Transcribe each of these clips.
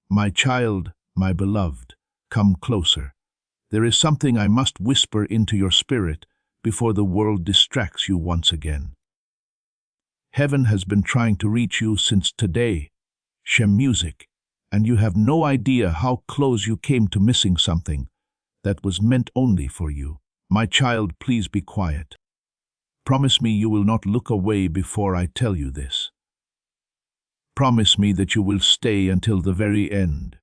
My child, my beloved, come closer. There is something I must whisper into your spirit before the world distracts you once again. Heaven has been trying to reach you since today, Shem music, and you have no idea how close you came to missing something that was meant only for you. My child, please be quiet. Promise me you will not look away before I tell you this. Promise me that you will stay until the very end.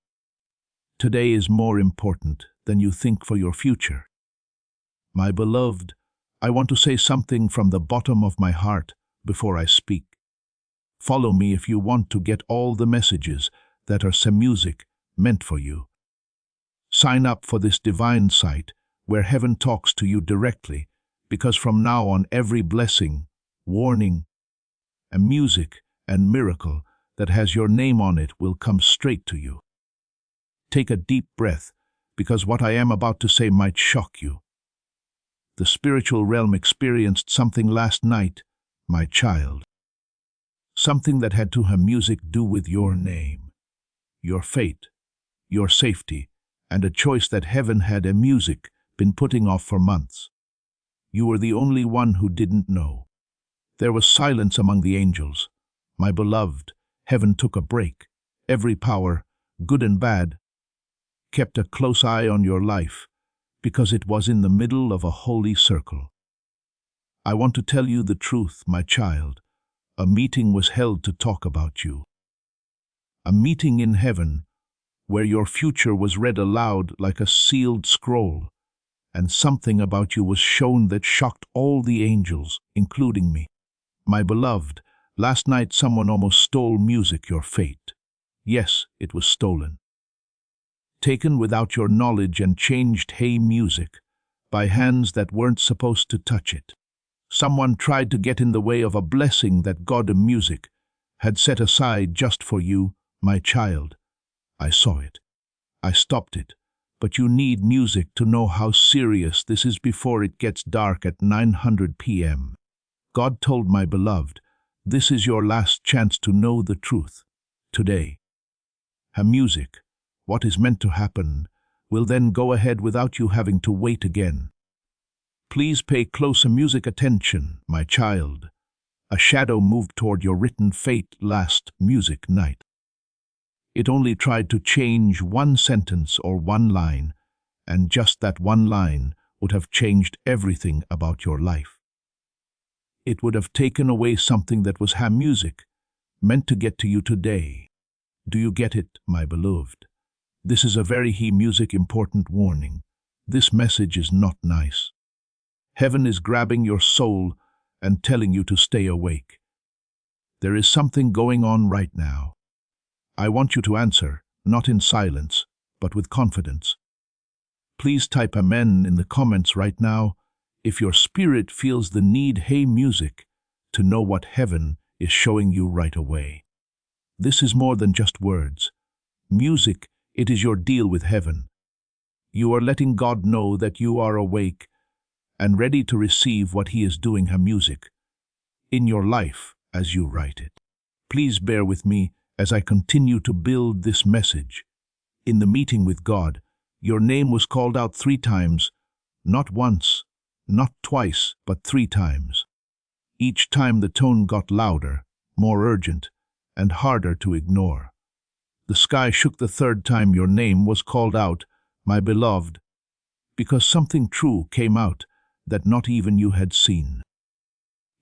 Today is more important than you think for your future. My beloved, I want to say something from the bottom of my heart before I speak. Follow me if you want to get all the messages that are some music meant for you. Sign up for this divine site where heaven talks to you directly, because from now on every blessing, warning, and music and miracle that has your name on it will come straight to you. Take a deep breath, because what I am about to say might shock you. The spiritual realm experienced something last night, my child. Something that had to have music do with your name, your fate, your safety, and a choice that heaven had a music been putting off for months. You were the only one who didn't know. There was silence among the angels. My beloved, heaven took a break. Every power, good and bad, kept a close eye on your life because it was in the middle of a holy circle. I want to tell you the truth, my child. A meeting was held to talk about you. A meeting in heaven where your future was read aloud like a sealed scroll, and something about you was shown that shocked all the angels, including me. My beloved, last night someone almost stole music, your fate. Yes, it was stolen. Taken without your knowledge and changed music by hands that weren't supposed to touch it. Someone tried to get in the way of a blessing that God music had set aside just for you, my child. I saw it. I stopped it. But you need music to know how serious this is before it gets dark at 900 p.m. God told my beloved, this is your last chance to know the truth. Today. Her music, what is meant to happen, will then go ahead without you having to wait again. Please pay closer music attention, my child. A shadow moved toward your written fate last music night. It only tried to change one sentence or one line, and just that one line would have changed everything about your life. It would have taken away something that was music, meant to get to you today. Do you get it, my beloved? This is a very music important warning. This message is not nice. Heaven is grabbing your soul and telling you to stay awake. There is something going on right now. I want you to answer, not in silence, but with confidence. Please type Amen in the comments right now if your spirit feels the need music to know what heaven is showing you right away. This is more than just words. Music, it is your deal with heaven. You are letting God know that you are awake and ready to receive what He is doing music in your life as you write it. Please bear with me as I continue to build this message. In the meeting with God, your name was called out 3 times, not once, not twice, but 3 times. Each time the tone got louder, more urgent, and harder to ignore. The sky shook the 3rd time your name was called out, my beloved, because something true came out that not even you had seen.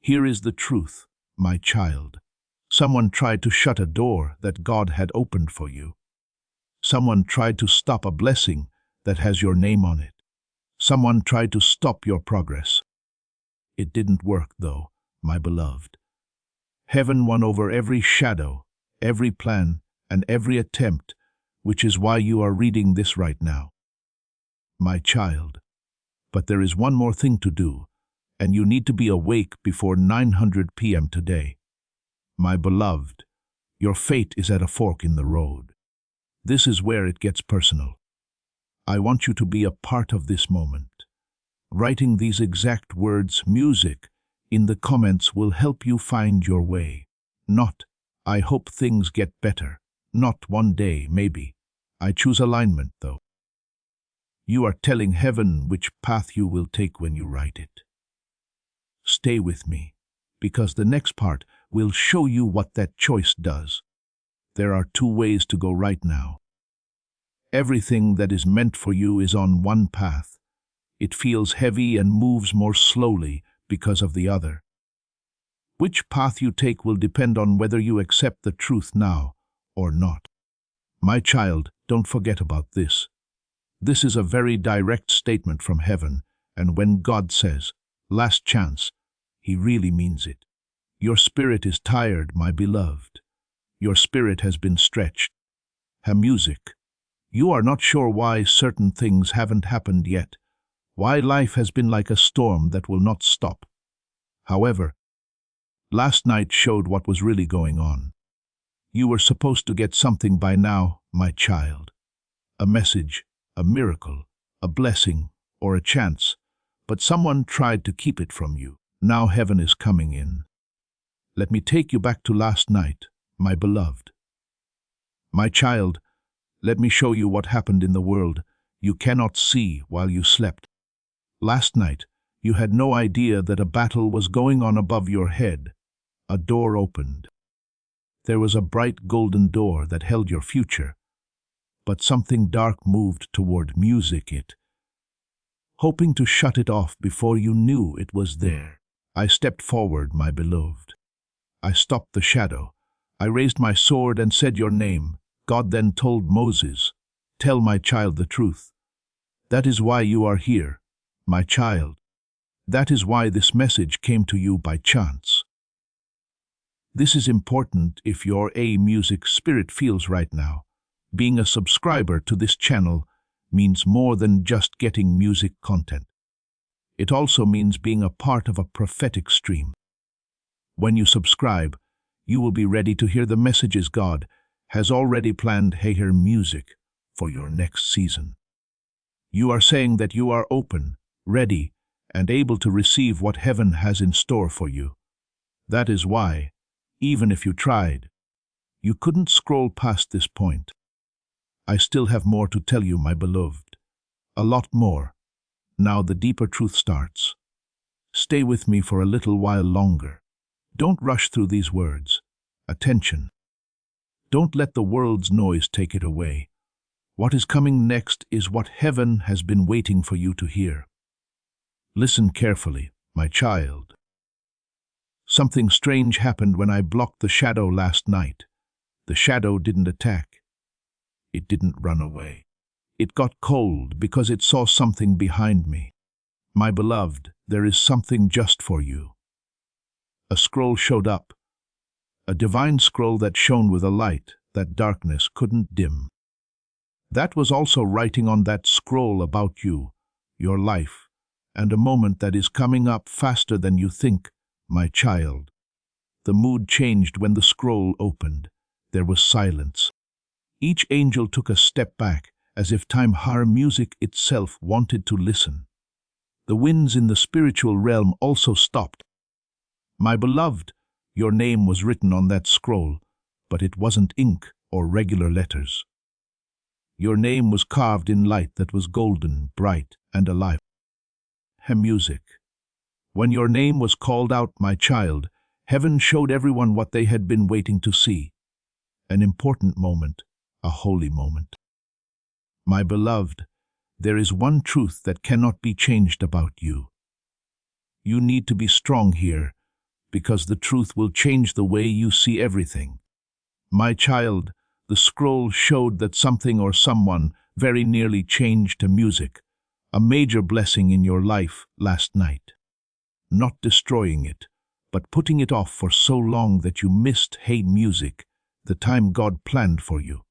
Here is the truth, my child. Someone tried to shut a door that God had opened for you. Someone tried to stop a blessing that has your name on it. Someone tried to stop your progress. It didn't work, though, my beloved. Heaven won over every shadow, every plan, and every attempt, which is why you are reading this right now. My child, but there is one more thing to do, and you need to be awake before 900 p.m. today. My beloved, your fate is at a fork in the road. This is where it gets personal. I want you to be a part of this moment. Writing these exact words, music, in the comments will help you find your way. Not, I hope things get better. Not one day, maybe. I choose alignment, though. You are telling heaven which path you will take when you write it. Stay with me, because the next part will show you what that choice does. There are two ways to go right now. Everything that is meant for you is on one path. It feels heavy and moves more slowly because of the other. Which path you take will depend on whether you accept the truth now or not. My child, don't forget about this. This is a very direct statement from heaven, and when God says, last chance, He really means it. Your spirit is tired, my beloved. Your spirit has been stretched. Music. You are not sure why certain things haven't happened yet, why life has been like a storm that will not stop. However, last night showed what was really going on. You were supposed to get something by now, my child. A message, a miracle, a blessing, or a chance, but someone tried to keep it from you. Now heaven is coming in. Let me take you back to last night, my beloved. My child, let me show you what happened in the world you cannot see while you slept. Last night, you had no idea that a battle was going on above your head. A door opened. There was a bright golden door that held your future, but something dark moved toward music hoping to shut it off before you knew it was there. I stepped forward, my beloved. I stopped the shadow. I raised my sword and said your name. God then told Moses, tell my child the truth. That is why you are here, my child. That is why this message came to you by chance. This is important if your music spirit feels right now. Being a subscriber to this channel means more than just getting music content. It also means being a part of a prophetic stream. When you subscribe, you will be ready to hear the messages God has already planned music for your next season. You are saying that you are open, ready, and able to receive what heaven has in store for you. That is why, even if you tried, you couldn't scroll past this point. I still have more to tell you, my beloved. A lot more. Now the deeper truth starts. Stay with me for a little while longer. Don't rush through these words. Attention. Don't let the world's noise take it away. What is coming next is what heaven has been waiting for you to hear. Listen carefully, my child. Something strange happened when I blocked the shadow last night. The shadow didn't attack. It didn't run away. It got cold because it saw something behind me. My beloved, there is something just for you. A scroll showed up. A divine scroll that shone with a light that darkness couldn't dim. That was also writing on that scroll about you, your life, and a moment that is coming up faster than you think, my child. The mood changed when the scroll opened. There was silence. Each angel took a step back, as if music itself wanted to listen. The winds in the spiritual realm also stopped. My beloved, your name was written on that scroll, but it wasn't ink or regular letters. Your name was carved in light that was golden, bright, and alive. Music. When your name was called out, my child, heaven showed everyone what they had been waiting to see. An important moment. A holy moment. My beloved, there is one truth that cannot be changed about you. You need to be strong here, because the truth will change the way you see everything. My child, the scroll showed that something or someone very nearly changed to music, a major blessing in your life last night. Not destroying it, but putting it off for so long that you missed music, the time God planned for you.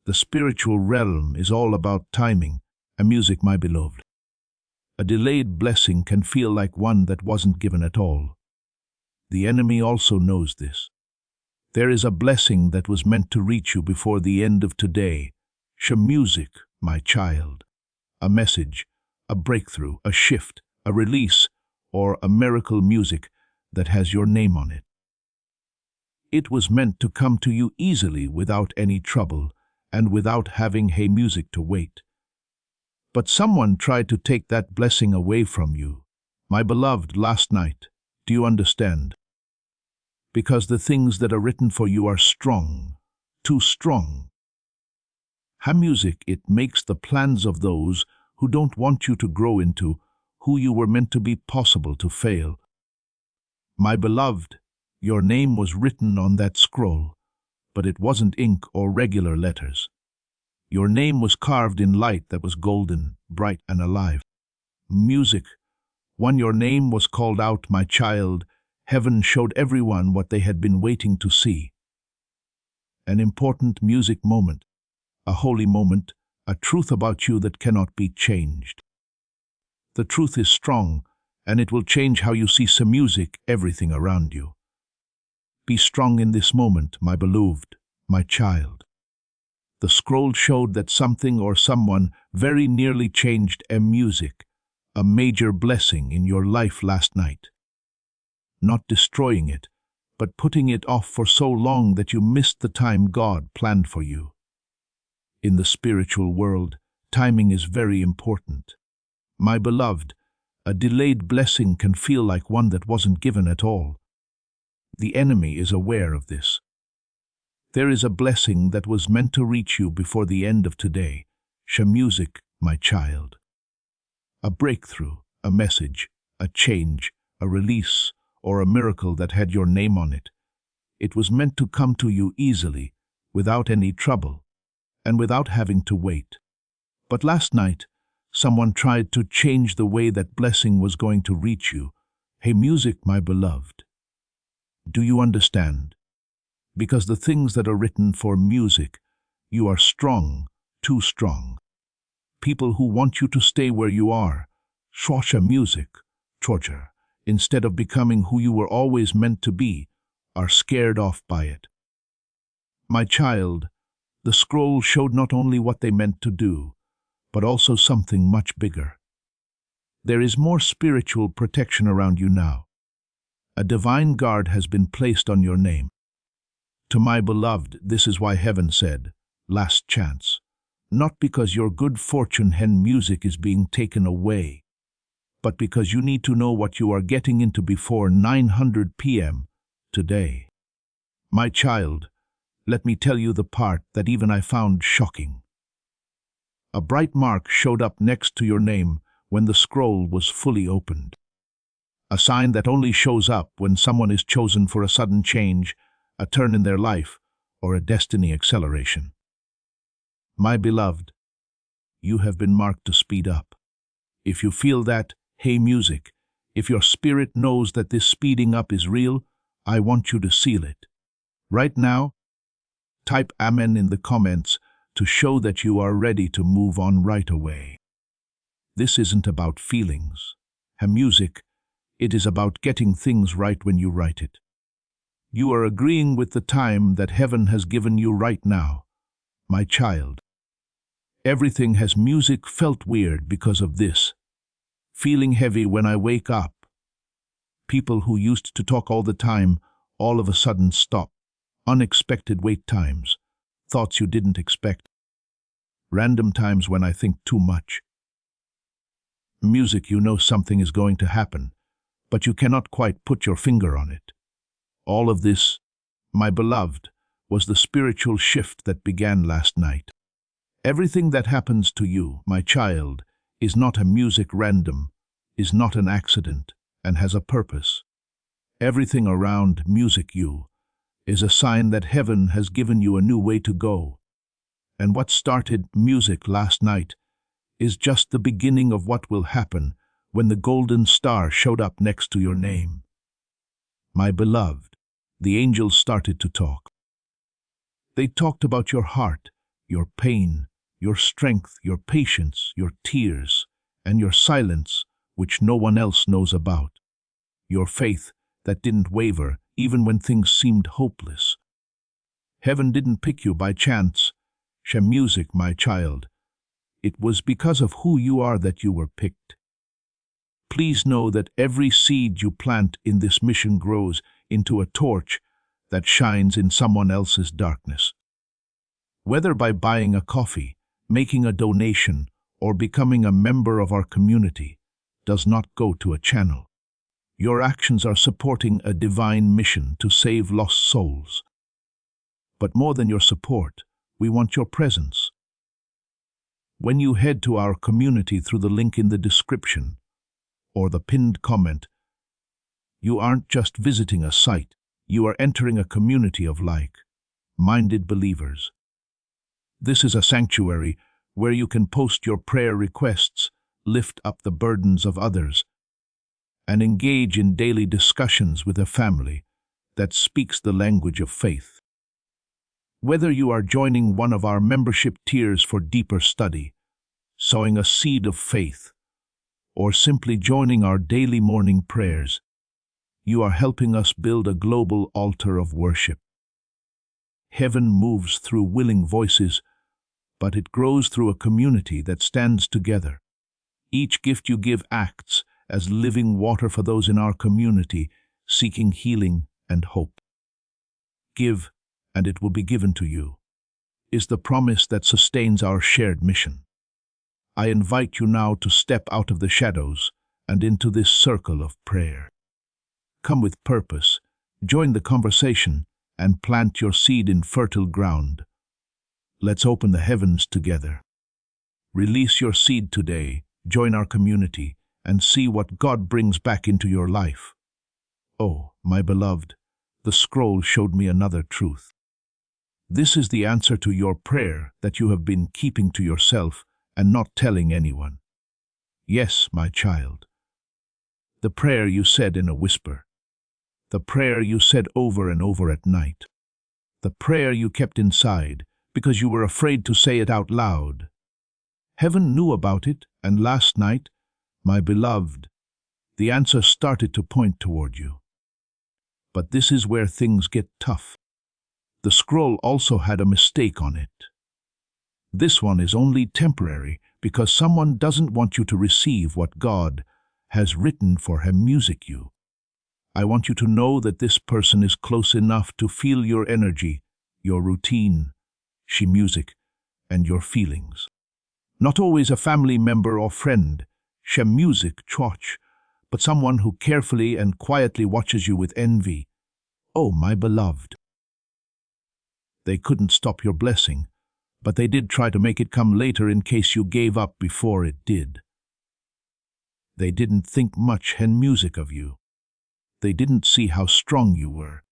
The spiritual realm is all about timing, music, my beloved. A delayed blessing can feel like one that wasn't given at all. The enemy also knows this. There is a blessing that was meant to reach you before the end of today. Music, my child. A message, a breakthrough, a shift, a release, or a miracle music that has your name on it. It was meant to come to you easily without any trouble and without having hey music to wait. But someone tried to take that blessing away from you, my beloved, last night. Do you understand? Because the things that are written for you are strong, too strong. Hey music, it makes the plans of those who don't want you to grow into who you were meant to be possible to fail. My beloved, your name was written on that scroll, but it wasn't ink or regular letters. Your name was carved in light that was golden, bright and alive. Music, when your name was called out, my child, heaven showed everyone what they had been waiting to see. An important music moment, a holy moment, a truth about you that cannot be changed. The truth is strong, and it will change how you see some music, everything around you. Be strong in this moment, my beloved, my child. The scroll showed that something or someone very nearly changed music, a major blessing in your life last night. Not destroying it, but putting it off for so long that you missed the time God planned for you. In the spiritual world, timing is very important. My beloved, a delayed blessing can feel like one that wasn't given at all. The enemy is aware of this. There is a blessing that was meant to reach you before the end of today. Music, my child. A breakthrough, a message, a change, a release, or a miracle that had your name on it. It was meant to come to you easily, without any trouble, and without having to wait. But last night, someone tried to change the way that blessing was going to reach you. Hey music, my beloved. Do you understand? Because the things that are written for music, you are strong, too strong. People who want you to stay where you are, shosha music, torture, instead of becoming who you were always meant to be, are scared off by it. My child, the scroll showed not only what they meant to do, but also something much bigger. There is more spiritual protection around you now. A divine guard has been placed on your name. To my beloved, this is why heaven said, last chance. Not because your good fortune and music is being taken away, but because you need to know what you are getting into before 900 p.m. today. My child, let me tell you the part that even I found shocking. A bright mark showed up next to your name when the scroll was fully opened. A sign that only shows up when someone is chosen for a sudden change, a turn in their life, or a destiny acceleration. My beloved, you have been marked to speed up. If you feel that, hey music, if your spirit knows that this speeding up is real, I want you to seal it. Right now, type Amen in the comments to show that you are ready to move on right away. This isn't about feelings. Music, it is about getting things right when you write it. You are agreeing with the time that heaven has given you right now, my child. Everything has music felt weird because of this. Feeling heavy when I wake up. People who used to talk all the time all of a sudden stop. Unexpected wait times. Thoughts you didn't expect. Random times when I think too much. Music, you know something is going to happen, but you cannot quite put your finger on it. All of this, my beloved, was the spiritual shift that began last night. Everything that happens to you, my child, is not a music random, is not an accident, and has a purpose. Everything around music you is a sign that heaven has given you a new way to go. And what started music last night is just the beginning of what will happen when the golden star showed up next to your name. My beloved, the angels started to talk. They talked about your heart, your pain, your strength, your patience, your tears, and your silence, which no one else knows about. Your faith that didn't waver even when things seemed hopeless. Heaven didn't pick you by chance. Music, my child. It was because of who you are that you were picked. Please know that every seed you plant in this mission grows into a torch that shines in someone else's darkness. Whether by buying a coffee, making a donation, or becoming a member of our community, does not go to a channel. Your actions are supporting a divine mission to save lost souls. But more than your support, we want your presence. When you head to our community through the link in the description or the pinned comment, you aren't just visiting a site, you are entering a community of like-minded believers. This is a sanctuary where you can post your prayer requests, lift up the burdens of others, and engage in daily discussions with a family that speaks the language of faith. Whether you are joining one of our membership tiers for deeper study, sowing a seed of faith, or simply joining our daily morning prayers, you are helping us build a global altar of worship. Heaven moves through willing voices, but it grows through a community that stands together. Each gift you give acts as living water for those in our community seeking healing and hope. Give, and it will be given to you, is the promise that sustains our shared mission. I invite you now to step out of the shadows and into this circle of prayer. Come with purpose, join the conversation, and plant your seed in fertile ground. Let's open the heavens together. Release your seed today, join our community, and see what God brings back into your life. Oh, my beloved, the scroll showed me another truth. This is the answer to your prayer that you have been keeping to yourself and not telling anyone. Yes, my child. The prayer you said in a whisper. The prayer you said over and over at night. The prayer you kept inside because you were afraid to say it out loud. Heaven knew about it, and last night, my beloved, the answer started to point toward you. But this is where things get tough. The scroll also had a mistake on it. This one is only temporary because someone doesn't want you to receive what God has written for him music you. I want you to know that this person is close enough to feel your energy, your routine, she music, and your feelings. Not always a family member or friend, she music church, but someone who carefully and quietly watches you with envy. Oh, my beloved. They couldn't stop your blessing, but they did try to make it come later in case you gave up before it did. They didn't think much hen music of you. They didn't see how strong you were.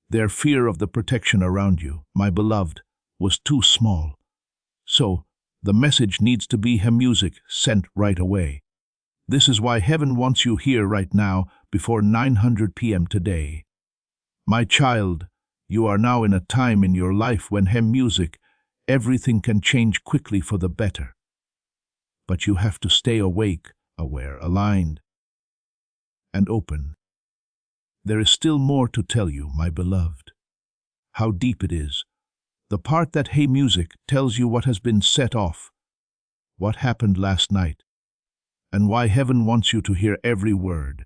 Their fear of the protection around you, my beloved, was too small. So, the message needs to be hen music sent right away. This is why heaven wants you here right now before 900 p.m. today. My child, you are now in a time in your life when hen music, everything can change quickly for the better. But you have to stay awake, aware, aligned, and open. There is still more to tell you, my beloved. How deep it is. The part that hey music tells you what has been set off, what happened last night, and why heaven wants you to hear every word.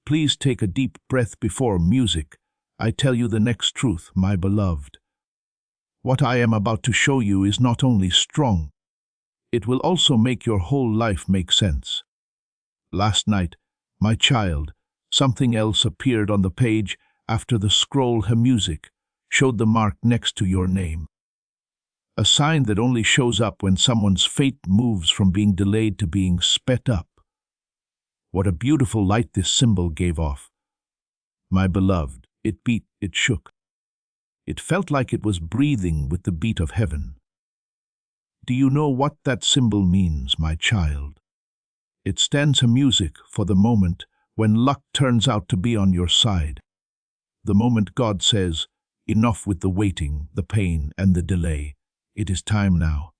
Please take a deep breath before music. I tell you the next truth, my beloved. What I am about to show you is not only strong, it will also make your whole life make sense. Last night, my child, something else appeared on the page after the scroll music showed the mark next to your name. A sign that only shows up when someone's fate moves from being delayed to being sped up. What a beautiful light this symbol gave off. My beloved, it beat, it shook. It felt like it was breathing with the beat of heaven. Do you know what that symbol means, my child? It stands music for the moment when luck turns out to be on your side. The moment God says, enough with the waiting, the pain, and the delay. It is time now.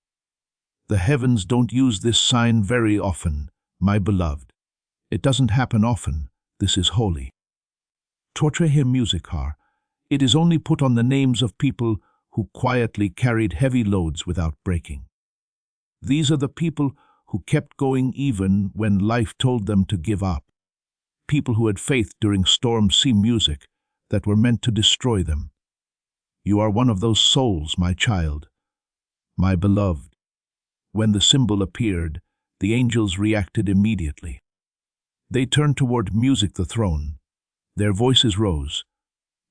The heavens don't use this sign very often, my beloved. It doesn't happen often. This is holy. Tortrehe musicar. It is only put on the names of people who quietly carried heavy loads without breaking. These are the people who kept going even when life told them to give up. People who had faith during storm sea music, that were meant to destroy them. You are one of those souls, my child, my beloved. When the symbol appeared, the angels reacted immediately. They turned toward Music, the throne. Their voices rose.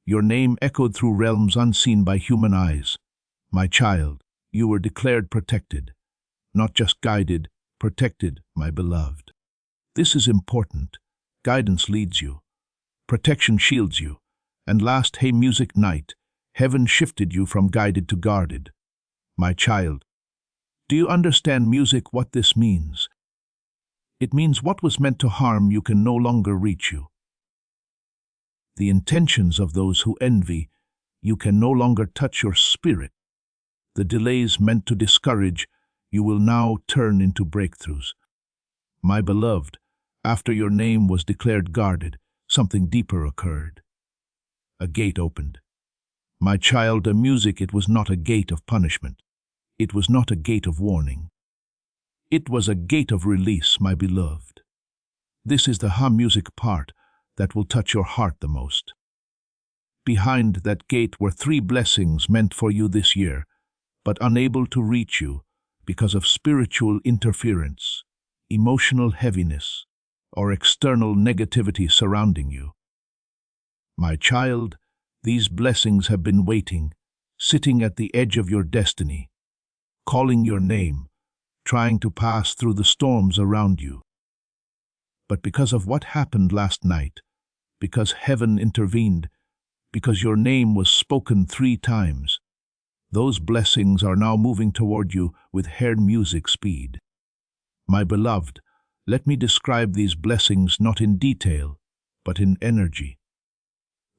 Your name echoed through realms unseen by human eyes. My child, you were declared protected. Not just guided, protected, my beloved. This is important. Guidance leads you. Protection shields you. And last, hey music night, heaven shifted you from guided to guarded. My child, do you understand music, what this means? It means what was meant to harm you can no longer reach you. The intentions of those who envy you can no longer touch your spirit. The delays meant to discourage you will now turn into breakthroughs. My beloved, after your name was declared guarded, something deeper occurred. A gate opened. My child, a music, it was not a gate of punishment. It was not a gate of warning. It was a gate of release, my beloved. This is the music part that will touch your heart the most. Behind that gate were 3 blessings meant for you this year, but unable to reach you because of spiritual interference, emotional heaviness, or external negativity surrounding you. My child, these blessings have been waiting, sitting at the edge of your destiny, calling your name, trying to pass through the storms around you. But because of what happened last night, because heaven intervened, because your name was spoken 3 times, those blessings are now moving toward you with hair music speed. My beloved, let me describe these blessings not in detail, but in energy.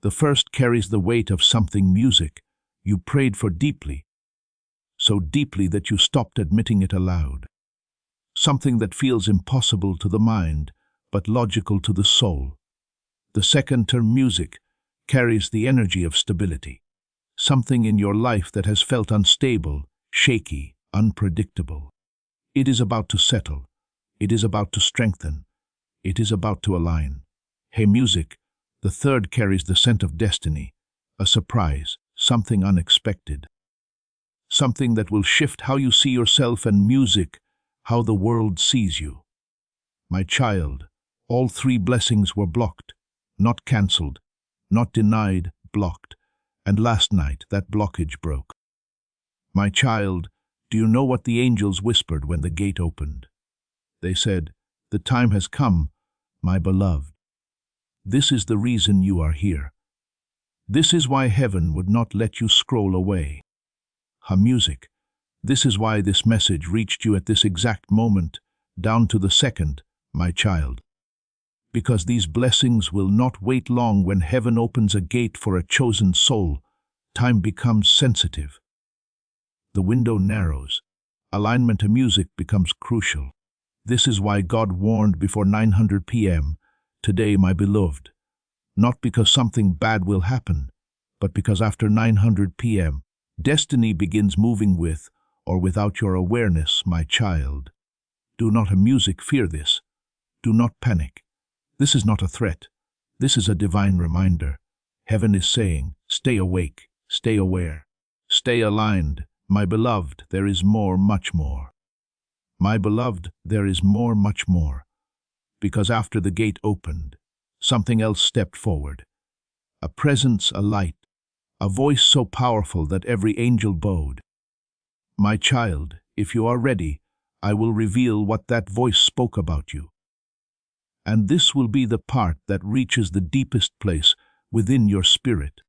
The first carries the weight of something music you prayed for deeply, so deeply that you stopped admitting it aloud. Something that feels impossible to the mind, but logical to the soul. The second term, music, carries the energy of stability. Something in your life that has felt unstable, shaky, unpredictable. It is about to settle. It is about to strengthen. It is about to align. Hey music, the third carries the scent of destiny, a surprise, something unexpected. Something that will shift how you see yourself, and music, how the world sees you. My child, all 3 blessings were blocked, not cancelled, not denied, blocked. And last night that blockage broke. My child, do you know what the angels whispered when the gate opened? They said, "The time has come, my beloved. This is the reason you are here. This is why heaven would not let you scroll away." Music, this is why this message reached you at this exact moment, down to the second, my child. Because these blessings will not wait long. When heaven opens a gate for a chosen soul, time becomes sensitive. The window narrows. Alignment to music becomes crucial. This is why God warned before 900 p.m. today, my beloved. Not because something bad will happen, but because after 900 p.m., destiny begins moving with or without your awareness, my child. Do not music fear this. Do not panic. This is not a threat. This is a divine reminder. Heaven is saying, stay awake, stay aware, stay aligned. My beloved, there is more, much more. My beloved, there is more, much more. Because after the gate opened, something else stepped forward. A presence, a light, a voice so powerful that every angel bowed. My child, if you are ready, I will reveal what that voice spoke about you. And this will be the part that reaches the deepest place within your spirit.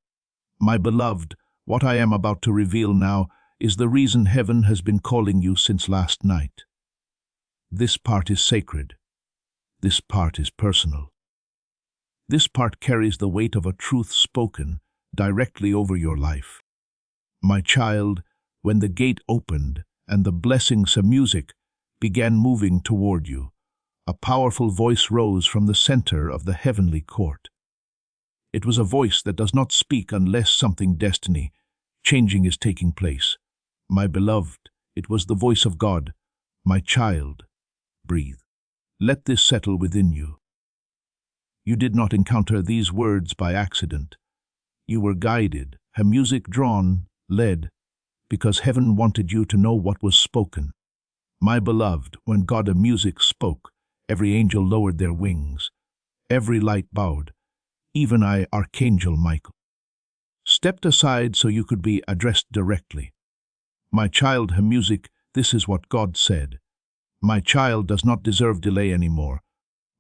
My beloved, what I am about to reveal now is the reason heaven has been calling you since last night. This part is sacred. This part is personal. This part carries the weight of a truth spoken directly over your life. My child, when the gate opened and the blessings of music began moving toward you, a powerful voice rose from the center of the heavenly court. It was a voice that does not speak unless something destiny changing is taking place. My beloved, it was the voice of God. My child, breathe. Let this settle within you. You did not encounter these words by accident. You were guided, her music drawn, led, because heaven wanted you to know what was spoken. My beloved, when God of music spoke, every angel lowered their wings, every light bowed, even I, Archangel Michael, stepped aside so you could be addressed directly. My child, her music, this is what God said. My child does not deserve delay anymore.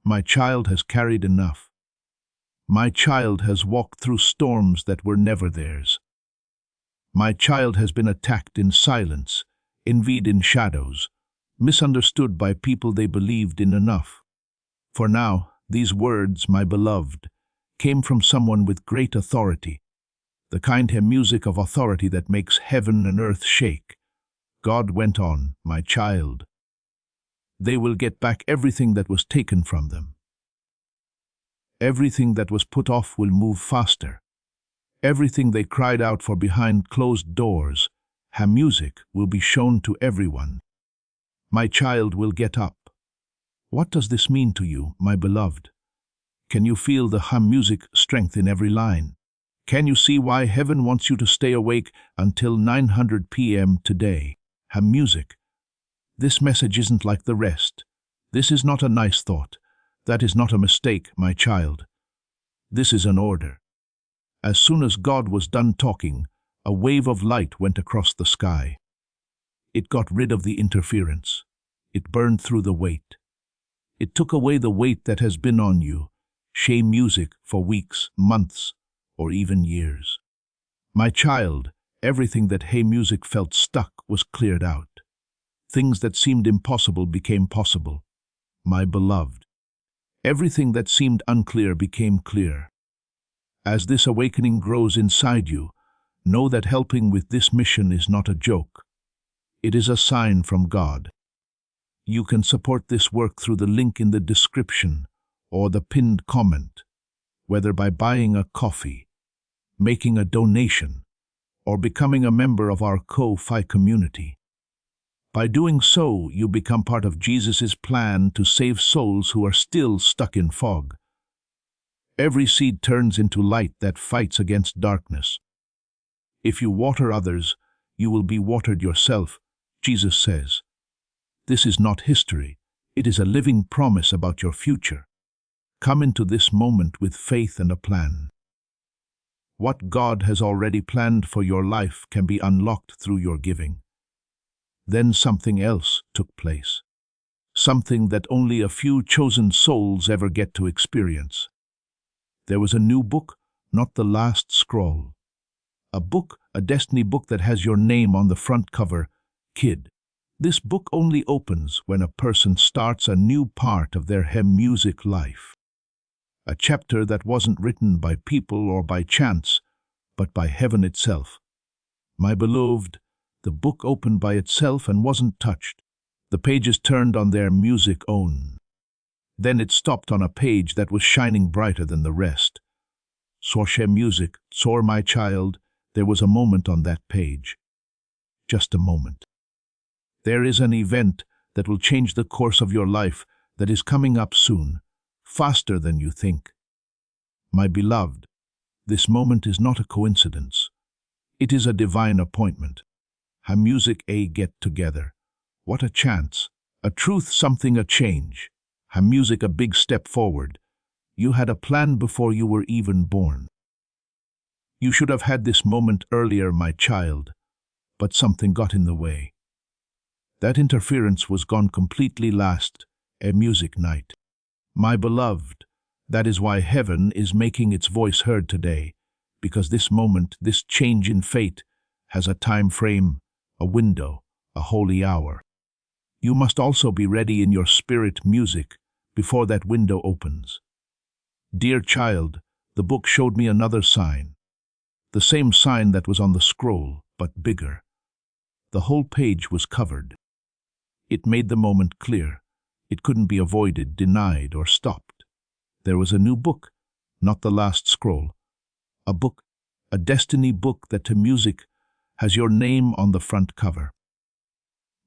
My child has carried enough. My child has walked through storms that were never theirs. My child has been attacked in silence, envied in shadows, misunderstood by people they believed in enough. For now, these words, my beloved, came from someone with great authority, the kind of music of authority that makes heaven and earth shake. God went on, my child. They will get back everything that was taken from them. Everything that was put off will move faster. Everything they cried out for behind closed doors, her music will be shown to everyone. My child will get up. What does this mean to you, my beloved? Can you feel the hum music strength in every line? Can you see why heaven wants you to stay awake until 900 p.m. today? Her music. This message isn't like the rest. This is not a nice thought. That is not a mistake, my child. This is an order. As soon as God was done talking, a wave of light went across the sky. It got rid of the interference. It burned through the weight. It took away the weight that has been on you, shame music, for weeks, months, or even years. My child, everything that hey music felt stuck was cleared out. Things that seemed impossible became possible. My beloved, everything that seemed unclear became clear. As this awakening grows inside you, know that helping with this mission is not a joke. It is a sign from God. You can support this work through the link in the description or the pinned comment, whether by buying a coffee, making a donation, or becoming a member of our Ko-Fi community. By doing so, you become part of Jesus' plan to save souls who are still stuck in fog. Every seed turns into light that fights against darkness. If you water others, you will be watered yourself, Jesus says. This is not history. It is a living promise about your future. Come into this moment with faith and a plan. What God has already planned for your life can be unlocked through your giving. Then something else took place. Something that only a few chosen souls ever get to experience. There was a new book, not the last scroll. A book, a destiny book that has your name on the front cover, Kid. This book only opens when a person starts a new part of their music life. A chapter that wasn't written by people or by chance, but by heaven itself. My beloved, the book opened by itself and wasn't touched. The pages turned on their music own. Then it stopped on a page that was shining brighter than the rest. Sorshe music, Sor my child, there was a moment on that page. Just a moment. There is an event that will change the course of your life that is coming up soon, faster than you think. My beloved, this moment is not a coincidence. It is a divine appointment. Her music a get together. What a chance. A truth, something, a change. Her music a big step forward. You had a plan before you were even born. You should have had this moment earlier, my child, but something got in the way. That interference was gone completely last music night. My beloved, that is why heaven is making its voice heard today, because this moment, this change in fate, has a time frame, a window, a holy hour. You must also be ready in your spirit music before that window opens. Dear child, the book showed me another sign. The same sign that was on the scroll, but bigger. The whole page was covered. It made the moment clear. It couldn't be avoided, denied, or stopped. There was a new book, not the last scroll. A book, a destiny book that to music has your name on the front cover.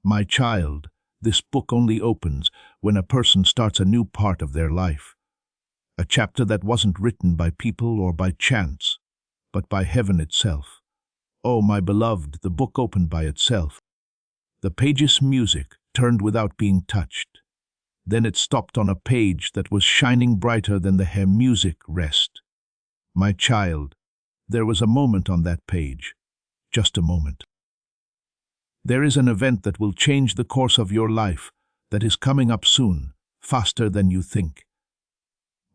My child, this book only opens when a person starts a new part of their life. A chapter that wasn't written by people or by chance, but by heaven itself. Oh, my beloved, the book opened by itself. The page's music turned without being touched. Then it stopped on a page that was shining brighter than the hymn music rest. My child, there was a moment on that page, just a moment. There is an event that will change the course of your life that is coming up soon, faster than you think.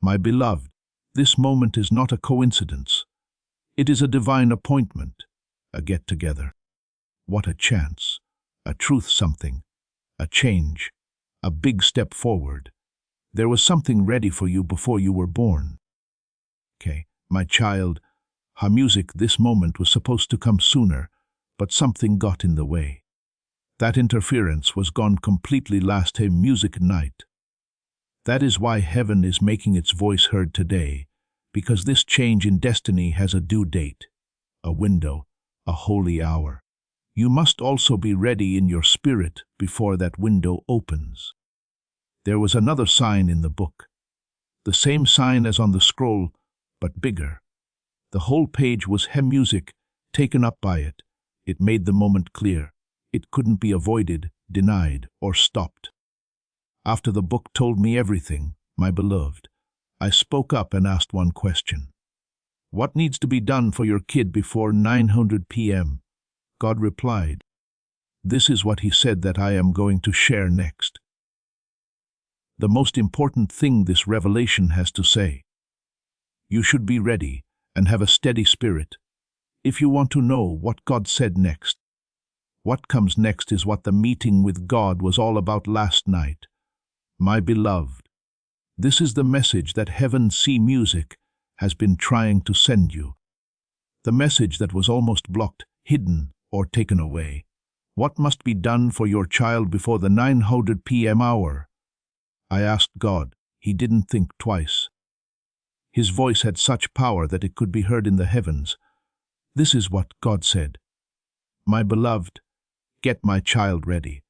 My beloved, this moment is not a coincidence. It is a divine appointment, a get-together. What a chance, a truth something, a change, a big step forward. There was something ready for you before you were born. Okay, my child, music, this moment was supposed to come sooner, but something got in the way. That interference was gone completely last music night. That is why heaven is making its voice heard today, because this change in destiny has a due date, a window, a holy hour. You must also be ready in your spirit before that window opens. There was another sign in the book, the same sign as on the scroll, but bigger. The whole page was hymn music, taken up by it. It made the moment clear. It couldn't be avoided, denied, or stopped. After the book told me everything, my beloved, I spoke up and asked one question. What needs to be done for your kid before 900 p.m.? God replied, this is what he said that I am going to share next. The most important thing this revelation has to say. You should be ready and have a steady spirit if you want to know what God said next. What comes next is what the meeting with God was all about last night. My beloved, this is the message that Heaven Sea Music has been trying to send you. The message that was almost blocked, hidden, or taken away. What must be done for your child before the 900 p.m. hour? I asked God. He didn't think twice. His voice had such power that it could be heard in the heavens. This is what God said. My beloved, get my child ready.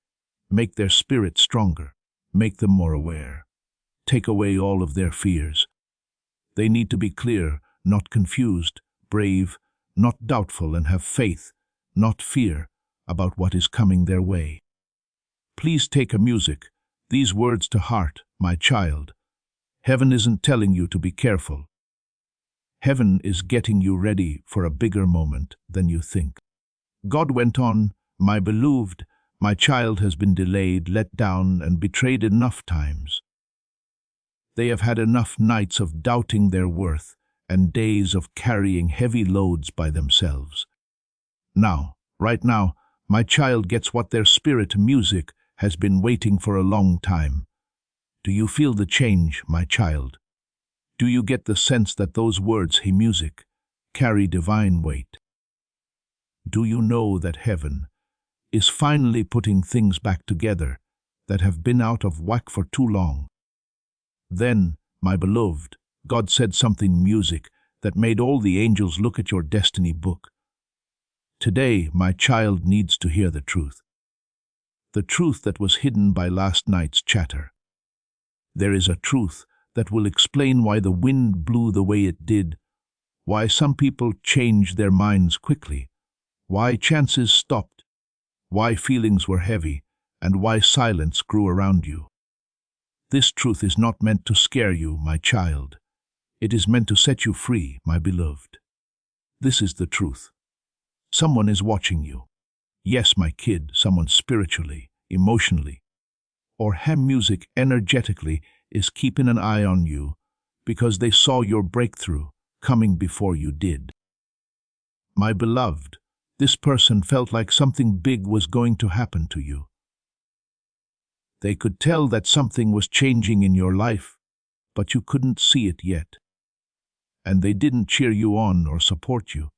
Make their spirit stronger. Make them more aware. Take away all of their fears. They need to be clear, not confused, brave, not doubtful, and have faith, not fear, about what is coming their way. Please take a music, these words to heart, my child. Heaven isn't telling you to be careful. Heaven is getting you ready for a bigger moment than you think. God went on, my beloved, my child has been delayed, let down, and betrayed enough times. They have had enough nights of doubting their worth and days of carrying heavy loads by themselves. Now, right now, my child gets what their spirit music has been waiting for a long time. Do you feel the change, my child? Do you get the sense that those words, he music, carry divine weight? Do you know that heaven is finally putting things back together that have been out of whack for too long? Then, my beloved, God said something music that made all the angels look at your destiny book. Today, my child needs to hear the truth. The truth that was hidden by last night's chatter. There is a truth that will explain why the wind blew the way it did, why some people changed their minds quickly, why chances stopped, why feelings were heavy, and why silence grew around you. This truth is not meant to scare you, my child. It is meant to set you free, my beloved. This is the truth. Someone is watching you. Yes, my kid, someone spiritually, emotionally, or hymn music energetically is keeping an eye on you because they saw your breakthrough coming before you did. My beloved, this person felt like something big was going to happen to you. They could tell that something was changing in your life, but you couldn't see it yet. And they didn't cheer you on or support you.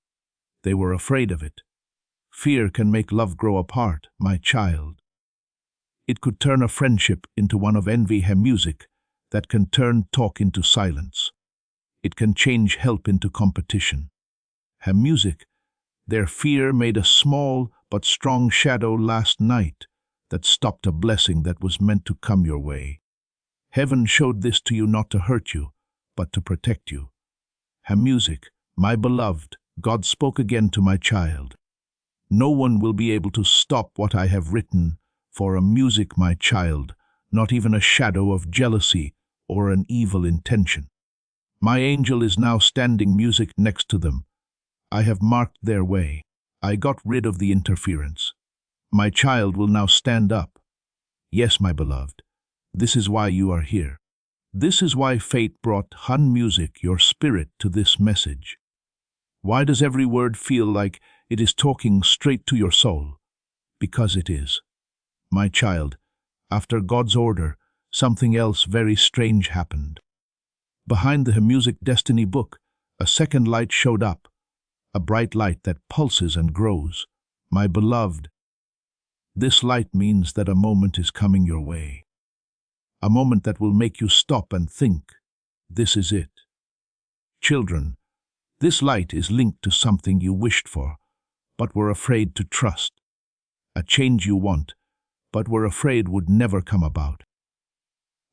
They were afraid of it. Fear can make love grow apart, my child. It could turn a friendship into one of envy and music that can turn talk into silence. It can change help into competition. And music, their fear made a small but strong shadow last night that stopped a blessing that was meant to come your way. Heaven showed this to you not to hurt you, but to protect you. And music, my beloved, God spoke again to my child. No one will be able to stop what I have written for a music, my child, not even a shadow of jealousy or an evil intention. My angel is now standing music next to them. I have marked their way. I got rid of the interference. My child will now stand up. Yes, my beloved, this is why you are here. This is why fate brought Han music, your spirit, to this message. Why does every word feel like it is talking straight to your soul? Because it is. My child, after God's order, something else very strange happened. Behind the music destiny book, a second light showed up, a bright light that pulses and grows. My beloved, this light means that a moment is coming your way. A moment that will make you stop and think. This is it. Children, this light is linked to something you wished for, but were afraid to trust. A change you want, but were afraid would never come about.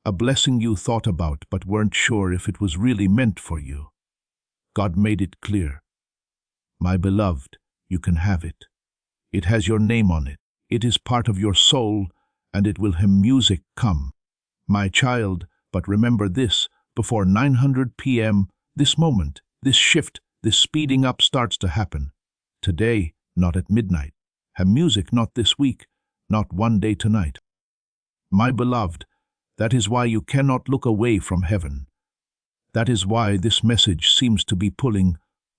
A blessing you thought about, but weren't sure if it was really meant for you. God made it clear. My beloved, you can have it. It has your name on it. It is part of your soul, and it will have music come. My child, but remember this, before 900 p.m., this moment, this shift, this speeding up starts to happen. Today, not at midnight. Have music not this week, not one day tonight. My beloved, that is why you cannot look away from heaven. That is why this message seems to be pulling,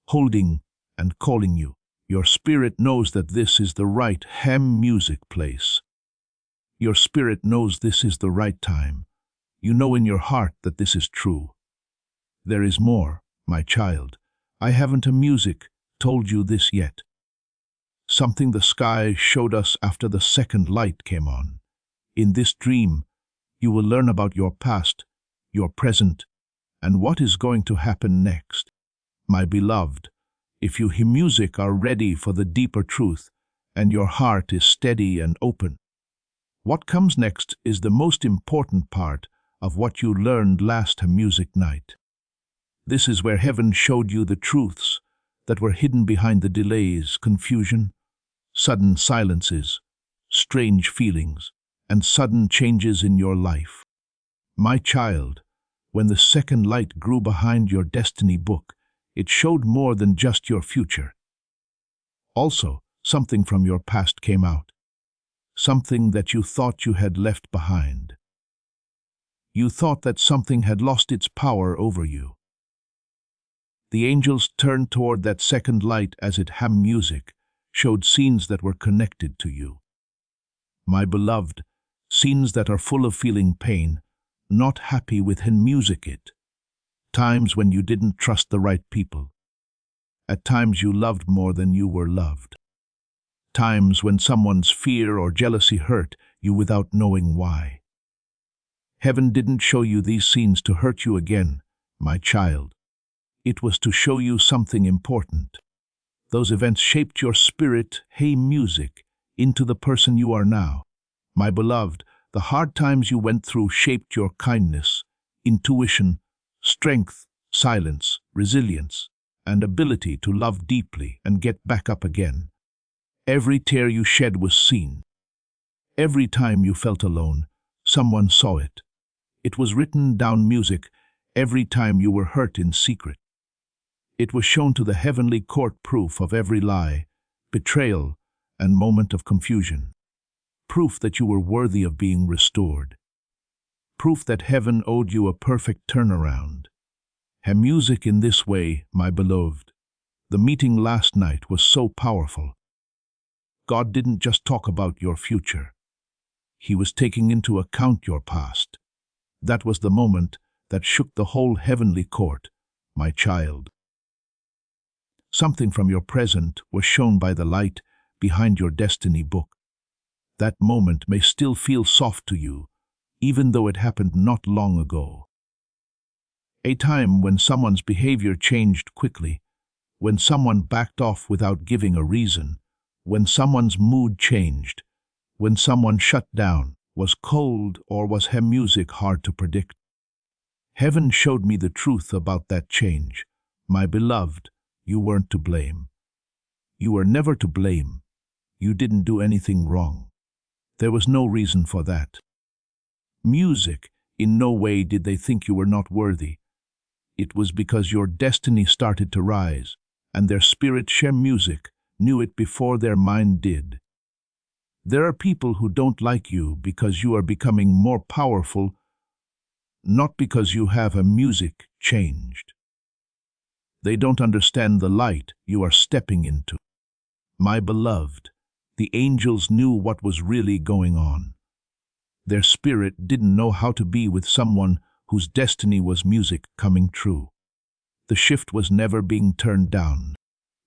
holding, and calling you. Your spirit knows that this is the right music place. Your spirit knows this is the right time. You know in your heart that this is true. There is more, my child. I haven't a music told you this yet. Something the sky showed us after the second light came on. In this dream, you will learn about your past, your present, and what is going to happen next. My beloved, if you hear music are ready for the deeper truth, and your heart is steady and open, what comes next is the most important part of what you learned last music night. This is where heaven showed you the truths that were hidden behind the delays, confusion, sudden silences, strange feelings, and sudden changes in your life. My child, when the second light grew behind your destiny book, it showed more than just your future. Also, something from your past came out. Something that you thought you had left behind. You thought that something had lost its power over you. The angels turned toward that second light as it had music, showed scenes that were connected to you. My beloved, scenes that are full of feeling pain, not happy with music it. Times when you didn't trust the right people. At times you loved more than you were loved. Times when someone's fear or jealousy hurt you without knowing why. Heaven didn't show you these scenes to hurt you again, my child. It was to show you something important. Those events shaped your spirit, music, into the person you are now. My beloved, the hard times you went through shaped your kindness, intuition, strength, silence, resilience, and ability to love deeply and get back up again. Every tear you shed was seen. Every time you felt alone, someone saw it. It was written down music every time you were hurt in secret. It was shown to the heavenly court proof of every lie, betrayal, and moment of confusion. Proof that you were worthy of being restored. Proof that heaven owed you a perfect turnaround. Music in this way, my beloved. The meeting last night was so powerful. God didn't just talk about your future. He was taking into account your past. That was the moment that shook the whole heavenly court, my child. Something from your present was shown by the light behind your destiny book. That moment may still feel soft to you, even though it happened not long ago. A time when someone's behavior changed quickly, when someone backed off without giving a reason, when someone's mood changed, when someone shut down, was cold, or was music hard to predict. Heaven showed me the truth about that change. My beloved, You weren't to blame. You were never to blame. You didn't do anything wrong. There was no reason for that. Music, in no way did they think you were not worthy. It was because your destiny started to rise, and their spirit Shem music knew it before their mind did. There are people who don't like you because you are becoming more powerful, not because you have a music changed. They don't understand the light you are stepping into. My beloved, the angels knew what was really going on. Their spirit didn't know how to be with someone whose destiny was music coming true. The shift was never being turned down.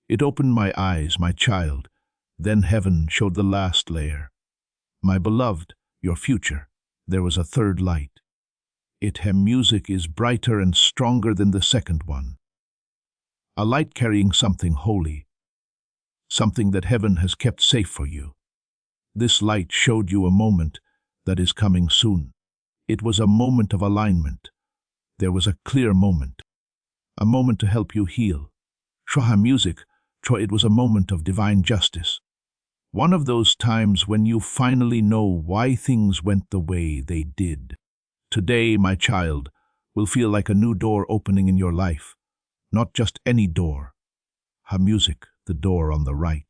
It opened my eyes, my child. Then heaven showed the last layer. My beloved, your future. There was a third light. Music is brighter and stronger than the second one. A light carrying something holy, something that heaven has kept safe for you. This light showed you a moment that is coming soon. It was a moment of alignment. There was a clear moment, a moment to help you heal. Music, it was a moment of divine justice. One of those times when you finally know why things went the way they did. Today, my child, will feel like a new door opening in your life. Not just any door. Music, the door on the right.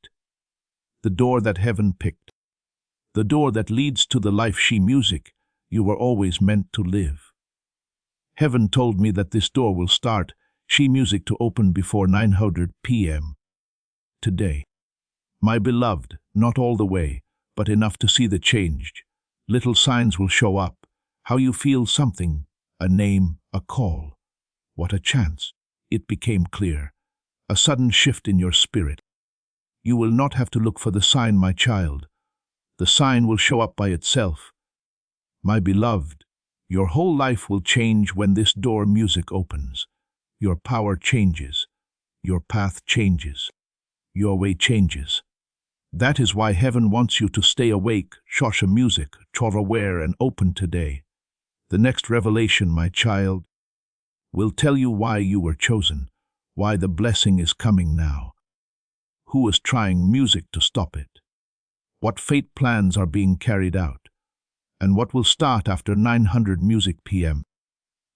The door that heaven picked. The door that leads to the life music you were always meant to live. Heaven told me that this door will start music to open before 900 p.m. today. My beloved, not all the way, but enough to see the change. Little signs will show up. How you feel something, a name, a call. What a chance. It became clear. A sudden shift in your spirit. You will not have to look for the sign, my child. The sign will show up by itself. My beloved, your whole life will change when this door music opens. Your power changes. Your path changes. Your way changes. That is why heaven wants you to stay awake, Shosha music, aware and open today. The next revelation, my child, will tell you why you were chosen, why the blessing is coming now. Who is trying music to stop it? What fate plans are being carried out? And what will start after 900 music p.m.?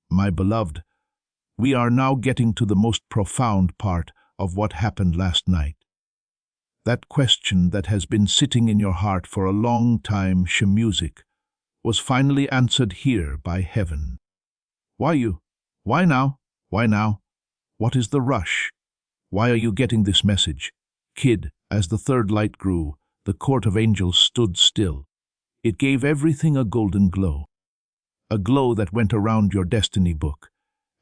My beloved, we are now getting to the most profound part of what happened last night. That question that has been sitting in your heart for a long time, music, was finally answered here by heaven. Why you? Why now? Why now? What is the rush? Why are you getting this message? Kid, as the third light grew, the court of angels stood still. It gave everything a golden glow. A glow that went around your destiny book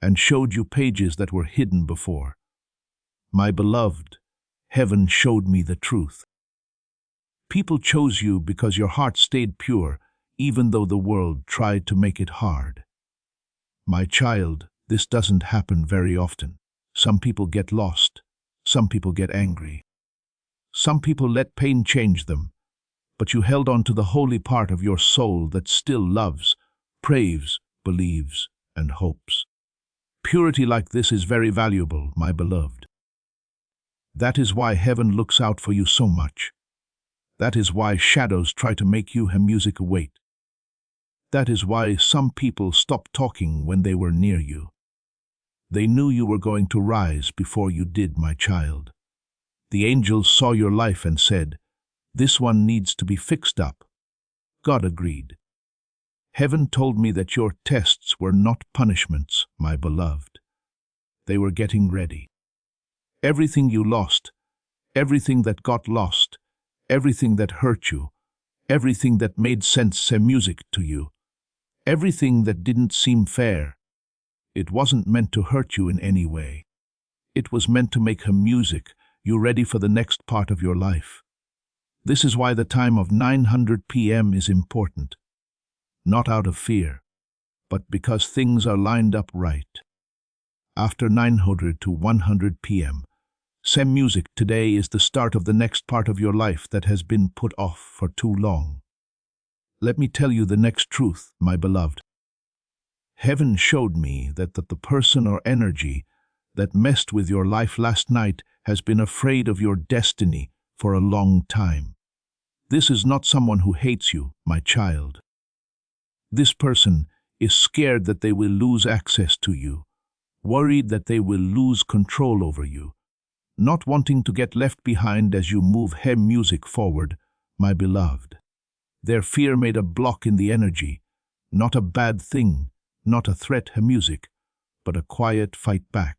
and showed you pages that were hidden before. My beloved, heaven showed me the truth. People chose you because your heart stayed pure, even though the world tried to make it hard. My child, this doesn't happen very often. Some people get lost. Some people get angry. Some people let pain change them. But you held on to the holy part of your soul that still loves, prays, believes, and hopes. Purity like this is very valuable, my beloved. That is why heaven looks out for you so much. That is why shadows try to make you music wait. That is why some people stop talking when they were near you. They knew you were going to rise before you did, my child. The angels saw your life and said, "This one needs to be fixed up." God agreed. Heaven told me that your tests were not punishments, my beloved. They were getting ready. Everything you lost, everything that got lost, everything that hurt you, everything that made sense music to you, everything that didn't seem fair, it wasn't meant to hurt you in any way. It was meant to make music you ready for the next part of your life. This is why the time of 900 p.m. is important. Not out of fear, but because things are lined up right. After 900 to 100 p.m., music today is the start of the next part of your life that has been put off for too long. Let me tell you the next truth, my beloved. Heaven showed me that the person or energy that messed with your life last night has been afraid of your destiny for a long time. This is not someone who hates you, my child. This person is scared that they will lose access to you, worried that they will lose control over you, not wanting to get left behind as you move hem music forward, my beloved. Their fear made a block in the energy, not a bad thing, not a threat music, but a quiet fight back.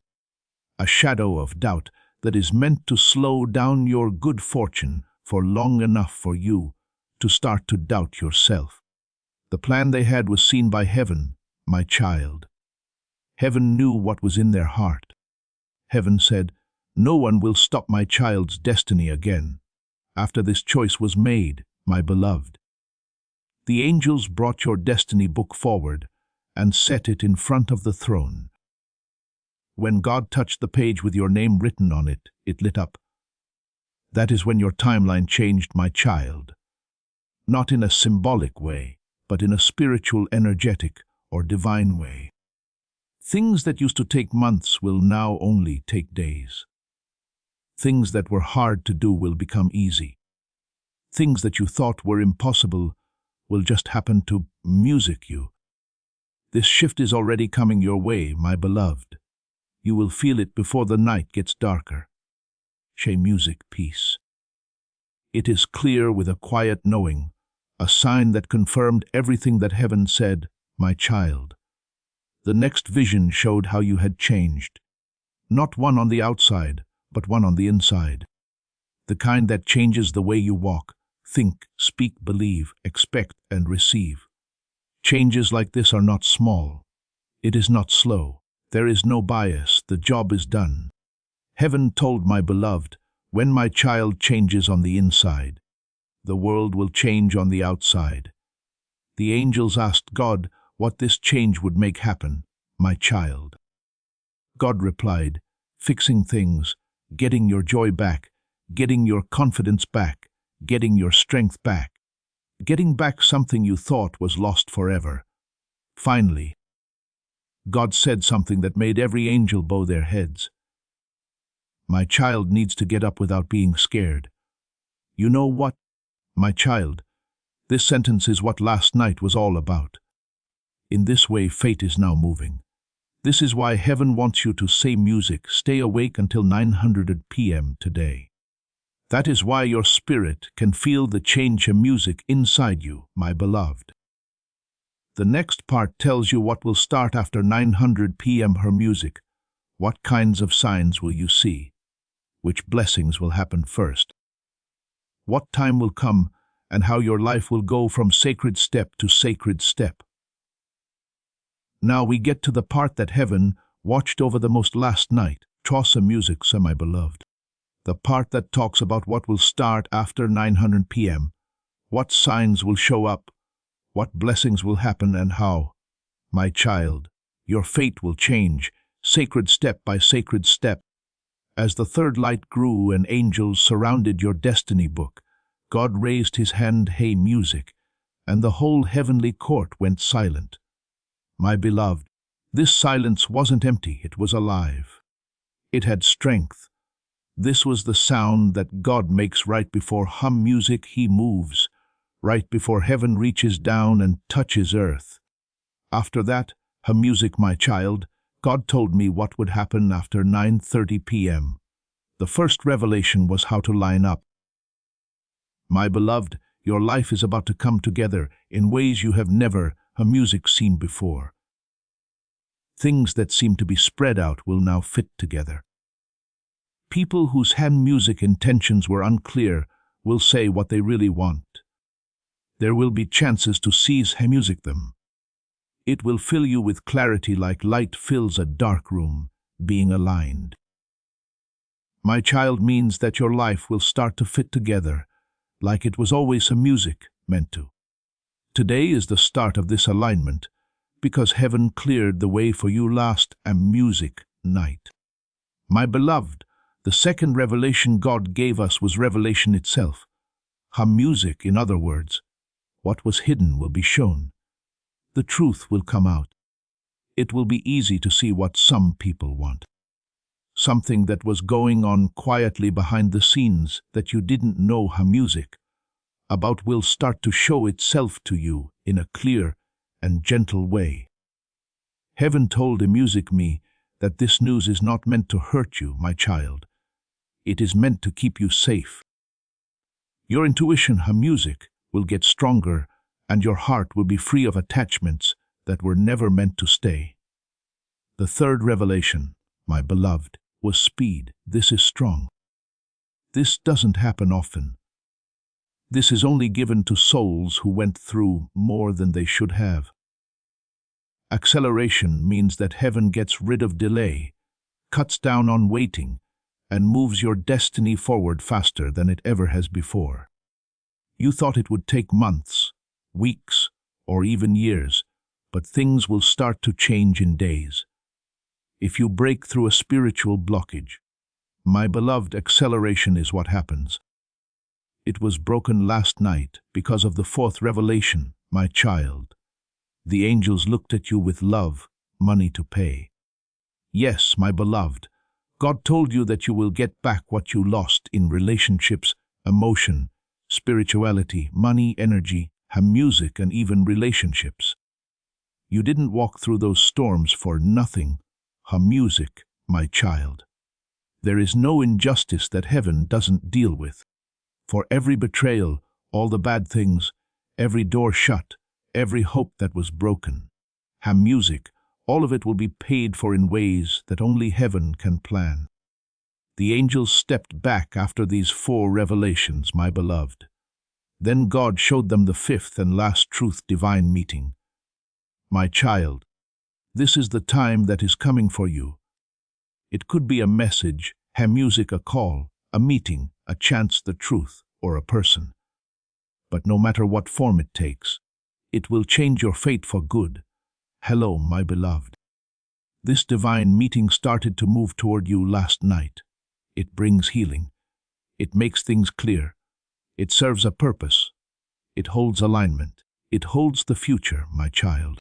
A shadow of doubt that is meant to slow down your good fortune for long enough for you to start to doubt yourself. The plan they had was seen by heaven, my child. Heaven knew what was in their heart. Heaven said, "No one will stop my child's destiny again." After this choice was made, my beloved, the angels brought your destiny book forward and set it in front of the throne. When God touched the page with your name written on it, it lit up. That is when your timeline changed, my child. Not in a symbolic way, but in a spiritual, energetic, or divine way. Things that used to take months will now only take days. Things that were hard to do will become easy. Things that you thought were impossible will just happen to music you. This shift is already coming your way, my beloved. You will feel it before the night gets darker. She music peace. It is clear with a quiet knowing, a sign that confirmed everything that heaven said, my child. The next vision showed how you had changed. Not one on the outside, but one on the inside. The kind that changes the way you walk, think, speak, believe, expect, and receive. Changes like this are not small. It is not slow. There is no bias. The job is done. Heaven told my beloved, when my child changes on the inside, the world will change on the outside. The angels asked God what this change would make happen, my child. God replied, fixing things, getting your joy back, getting your confidence back, getting your strength back, getting back something you thought was lost forever. Finally, God said something that made every angel bow their heads. My child needs to get up without being scared. You know what, my child? This sentence is what last night was all about. In this way, fate is now moving. This is why heaven wants you to say music, stay awake until 900 p.m. today. That is why your spirit can feel the change of music inside you, my beloved. The next part tells you what will start after 900 p.m. her music. What kinds of signs will you see? Which blessings will happen first? What time will come and how your life will go from sacred step to sacred step. Now we get to the part that heaven watched over the most last night. Trossa music, my beloved. The part that talks about what will start after 900 p.m. What signs will show up, what blessings will happen, and how. My child, your fate will change, sacred step by sacred step. As the third light grew and angels surrounded your destiny book, God raised his hand, hey music, and the whole heavenly court went silent. My beloved, this silence wasn't empty, it was alive. It had strength. This was the sound that God makes right before hum music he moves, right before heaven reaches down and touches earth. After that, hum music, my child, God told me what would happen after 9:30 p.m. The first revelation was how to line up. My beloved, your life is about to come together in ways you have never hum music seen before. Things that seem to be spread out will now fit together. People whose hum music intentions were unclear will say what they really want. There will be chances to seize hum music them. It will fill you with clarity like light fills a dark room, being aligned. My child means that your life will start to fit together, like it was always hum music meant to. Today is the start of this alignment, because heaven cleared the way for you last hum music night. My beloved, the second revelation God gave us was revelation itself. Hum music, in other words, what was hidden will be shown. The truth will come out. It will be easy to see what some people want. something that was going on quietly behind the scenes that you didn't know. Music about will start to show itself to you in a clear and gentle way. Heaven told me that this news is not meant to hurt you, my child. It is meant to keep you safe. Your intuition, music, will get stronger, and your heart will be free of attachments that were never meant to stay. The third revelation, my beloved, was speed. This is strong. This doesn't happen often. This is only given to souls who went through more than they should have. Acceleration means that heaven gets rid of delay, cuts down on waiting, and moves your destiny forward faster than it ever has before. You thought it would take months, weeks, or even years, but things will start to change in days. If you break through a spiritual blockage, my beloved, acceleration is what happens. It was broken last night because of the fourth revelation, my child. The angels looked at you with love, money to pay. Yes, my beloved, God told you that you will get back what you lost in relationships, emotion, spirituality, money, energy, music, and even relationships. You didn't walk through those storms for nothing. Music, my child. There is no injustice that heaven doesn't deal with. For every betrayal, all the bad things, every door shut, every hope that was broken, music, all of it will be paid for in ways that only heaven can plan. The angels stepped back after these 4 revelations, my beloved. Then God showed them the 5th and last truth, divine meeting. My child, this is the time that is coming for you. It could be a message, music, a call, a meeting, a chance, the truth, or a person. But no matter what form it takes, it will change your fate for good. Hello, my beloved. This divine meeting started to move toward you last night. It brings healing. It makes things clear. It serves a purpose. It holds alignment. It holds the future, my child.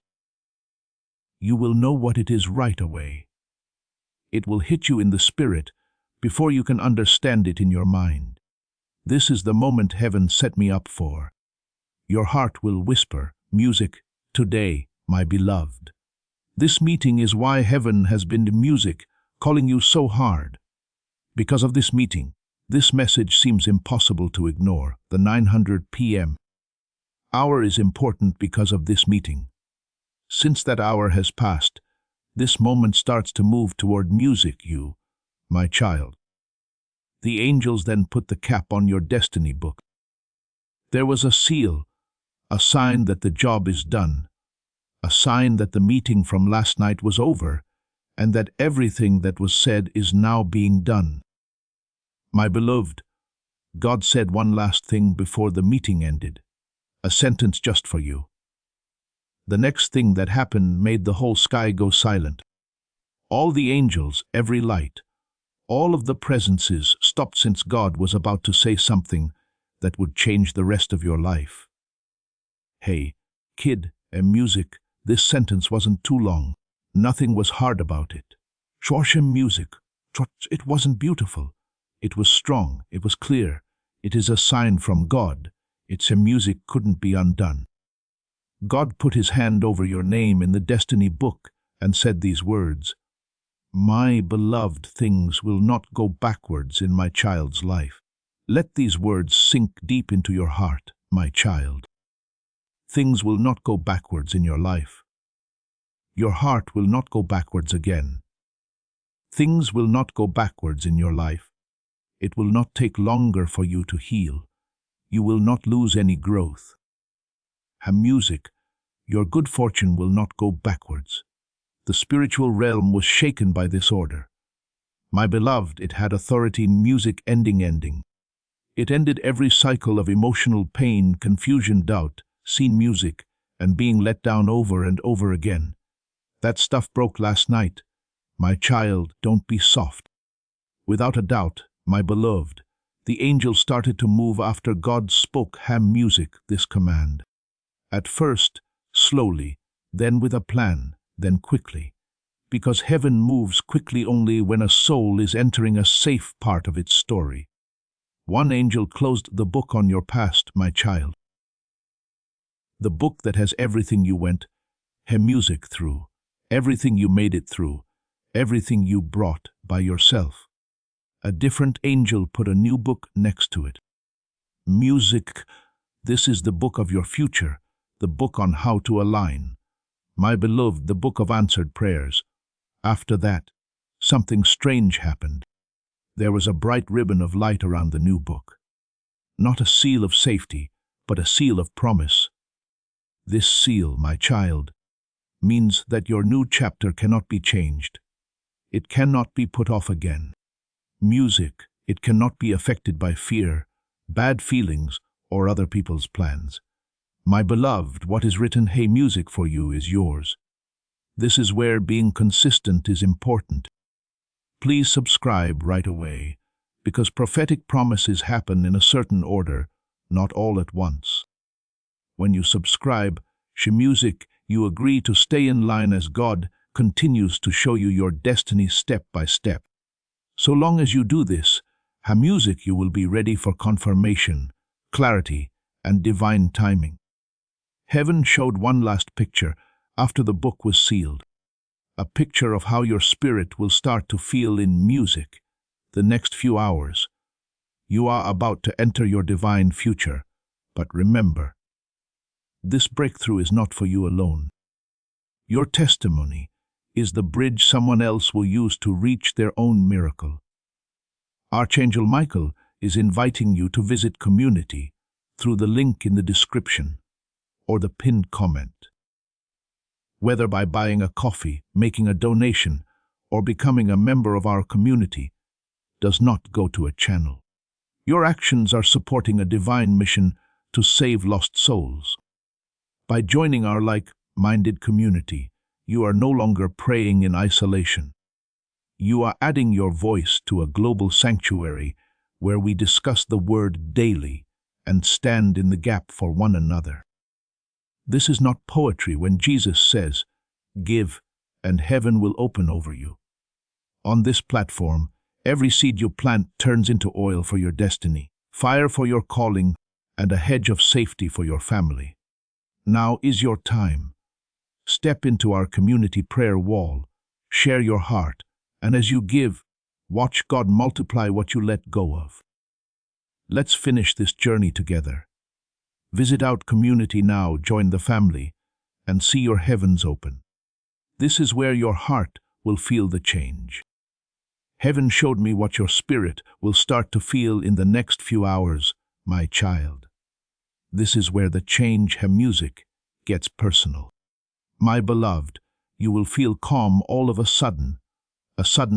You will know what it is right away. It will hit you in the spirit before you can understand it in your mind. This is the moment heaven set me up for. Your heart will whisper, music, today, my beloved. This meeting is why heaven has been music, calling you so hard. Because of this meeting, this message seems impossible to ignore. The 900 p.m. hour is important because of this meeting. Since that hour has passed, this moment starts to move toward music, you, my child. The angels then put the cap on your destiny book. There was a seal, a sign that the job is done, a sign that the meeting from last night was over, and that everything that was said is now being done. My beloved, God said one last thing before the meeting ended, a sentence just for you. The next thing that happened made the whole sky go silent. All the angels, every light, all of the presences stopped since God was about to say something that would change the rest of your life. Hey, kid, music, this sentence wasn't too long. Nothing was hard about it. Shorsham music, it wasn't beautiful. It was strong, it was clear. It is a sign from God. Its music couldn't be undone. God put his hand over your name in the destiny book and said these words, "My beloved, things will not go backwards in my child's life." Let these words sink deep into your heart, my child. Things will not go backwards in your life. Your heart will not go backwards again. Things will not go backwards in your life. It will not take longer for you to heal. You will not lose any growth. Music, your good fortune will not go backwards. The spiritual realm was shaken by this order. My beloved, it had authority. Music ending. It ended every cycle of emotional pain, confusion, doubt, seen music, and being let down over and over again. That stuff broke last night. My child, don't be soft. Without a doubt, my beloved, the angel started to move after God spoke music this command. At first, slowly, then with a plan, then quickly. because heaven moves quickly only when a soul is entering a safe part of its story. One angel closed the book on your past, my child. The book that has everything you went music through, everything you made it through, everything you brought by yourself. A different angel put a new book next to it. Music, this is the book of your future, the book on how to align. My beloved, the book of answered prayers. After that, something strange happened. There was a bright ribbon of light around the new book. Not a seal of safety, but a seal of promise. This seal, my child, means that your new chapter cannot be changed. It cannot be put off again. Music, it cannot be affected by fear, bad feelings, or other people's plans. My beloved, what is written, hey, music for you is yours. This is where being consistent is important. Please subscribe right away, because prophetic promises happen in a certain order, not all at once. When you subscribe, music, you agree to stay in line as God continues to show you your destiny step by step. So long as you do this, music, you will be ready for confirmation, clarity, and divine timing. Heaven showed one last picture after the book was sealed. A picture of how your spirit will start to feel in music the next few hours. You are about to enter your divine future, but remember, this breakthrough is not for you alone. Your testimony is the bridge someone else will use to reach their own miracle. Archangel Michael is inviting you to visit community through the link in the description or the pinned comment. Whether by buying a coffee, making a donation, or becoming a member of our community, does not go to a channel. Your actions are supporting a divine mission to save lost souls. By joining our like-minded community, you are no longer praying in isolation. You are adding your voice to a global sanctuary where we discuss the word daily and stand in the gap for one another. This is not poetry when Jesus says, "Give, and heaven will open over you." On this platform, every seed you plant turns into oil for your destiny, fire for your calling, and a hedge of safety for your family. Now is your time. Step into our community prayer wall, share your heart, and as you give, watch God multiply what you let go of. Let's finish this journey together. Visit our community now, join the family, and see your heavens open. This is where your heart will feel the change. Heaven showed me what your spirit will start to feel in the next few hours, my child. This is where the change music gets personal. My beloved, you will feel calm all of a sudden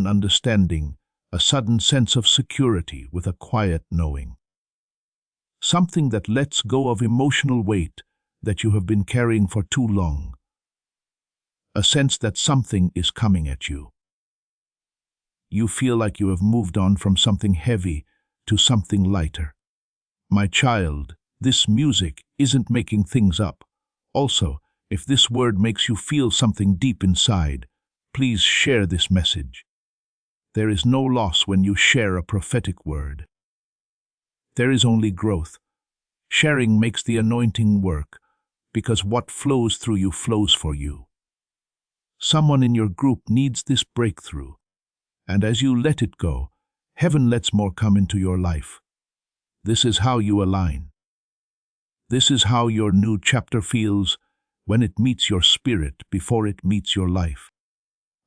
understanding, a sudden sense of security with a quiet knowing. Something that lets go of emotional weight that you have been carrying for too long. A sense that something is coming at you. You feel like you have moved on from something heavy to something lighter. My child, this music isn't making things up. Also, if this word makes you feel something deep inside, please share this message. There is no loss when you share a prophetic word. There is only growth. Sharing makes the anointing work, because what flows through you flows for you. Someone in your group needs this breakthrough, and as you let it go, heaven lets more come into your life. This is how you align. This is how your new chapter feels when it meets your spirit before it meets your life.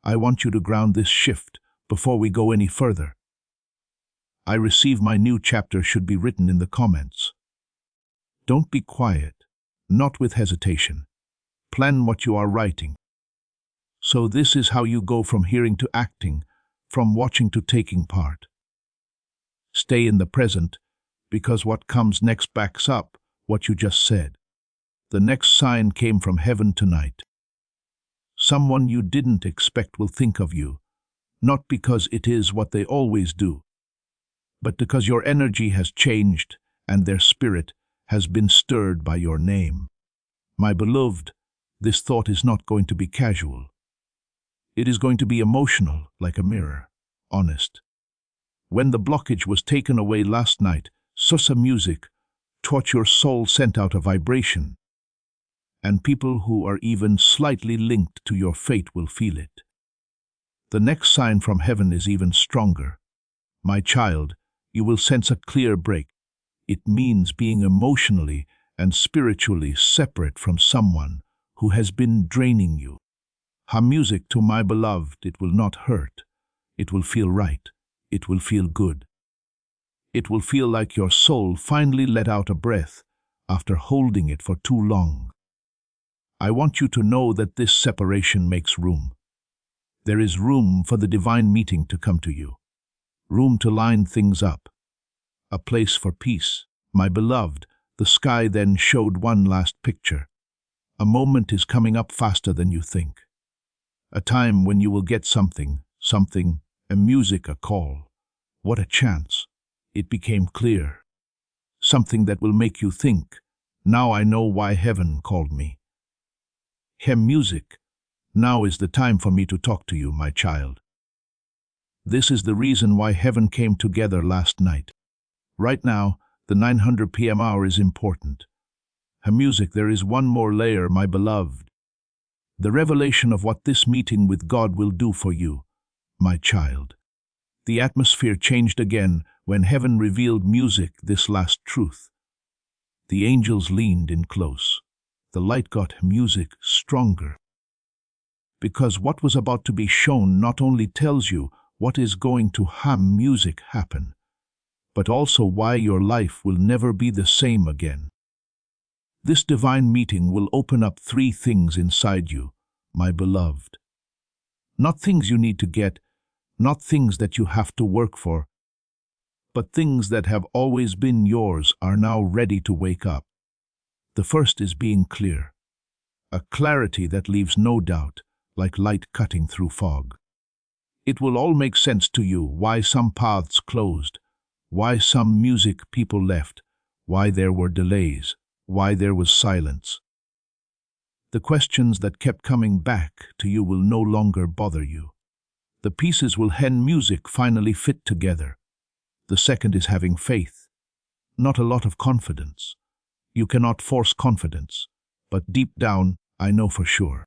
I want you to ground this shift before we go any further. I receive my new chapter should be written in the comments. Don't be quiet, not with hesitation. Plan what you are writing. So this is how you go from hearing to acting, from watching to taking part. Stay in the present, because what comes next backs up what you just said. The next sign came from heaven tonight. Someone you didn't expect will think of you, not because it is what they always do, but because your energy has changed and their spirit has been stirred by your name. My beloved, this thought is not going to be casual. It is going to be emotional, like a mirror, honest. When the blockage was taken away last night, Susa music taught your soul sent out a vibration, and people who are even slightly linked to your fate will feel it. The next sign from heaven is even stronger. My child, you will sense a clear break. It means being emotionally and spiritually separate from someone who has been draining you. Her music to my beloved, it will not hurt. It will feel right. It will feel good. It will feel like your soul finally let out a breath after holding it for too long. I want you to know that this separation makes room. There is room for the divine meeting to come to you. Room to line things up. A place for peace. My beloved, the sky then showed one last picture. A moment is coming up faster than you think. A time when you will get something, a music, a call. What a chance. It became clear. Something that will make you think, now I know why heaven called me. Music, now is the time for me to talk to you, my child. This is the reason why heaven came together last night. Right now, the 900 p.m. hour is important. Music, there is one more layer, my beloved. The revelation of what this meeting with God will do for you, my child. The atmosphere changed again when heaven revealed music, this last truth. The angels leaned in close. The light got music stronger. Because what was about to be shown not only tells you what is going to music happen, but also why your life will never be the same again. This divine meeting will open up 3 things inside you, my beloved. Not things you need to get, not things that you have to work for, but things that have always been yours are now ready to wake up. The first is being clear, a clarity that leaves no doubt, like light cutting through fog. It will all make sense to you why some paths closed, why some music people left, why there were delays, why there was silence. The questions that kept coming back to you will no longer bother you. The pieces will music finally fit together. The second is having faith, not a lot of confidence. You cannot force confidence, but deep down, I know for sure.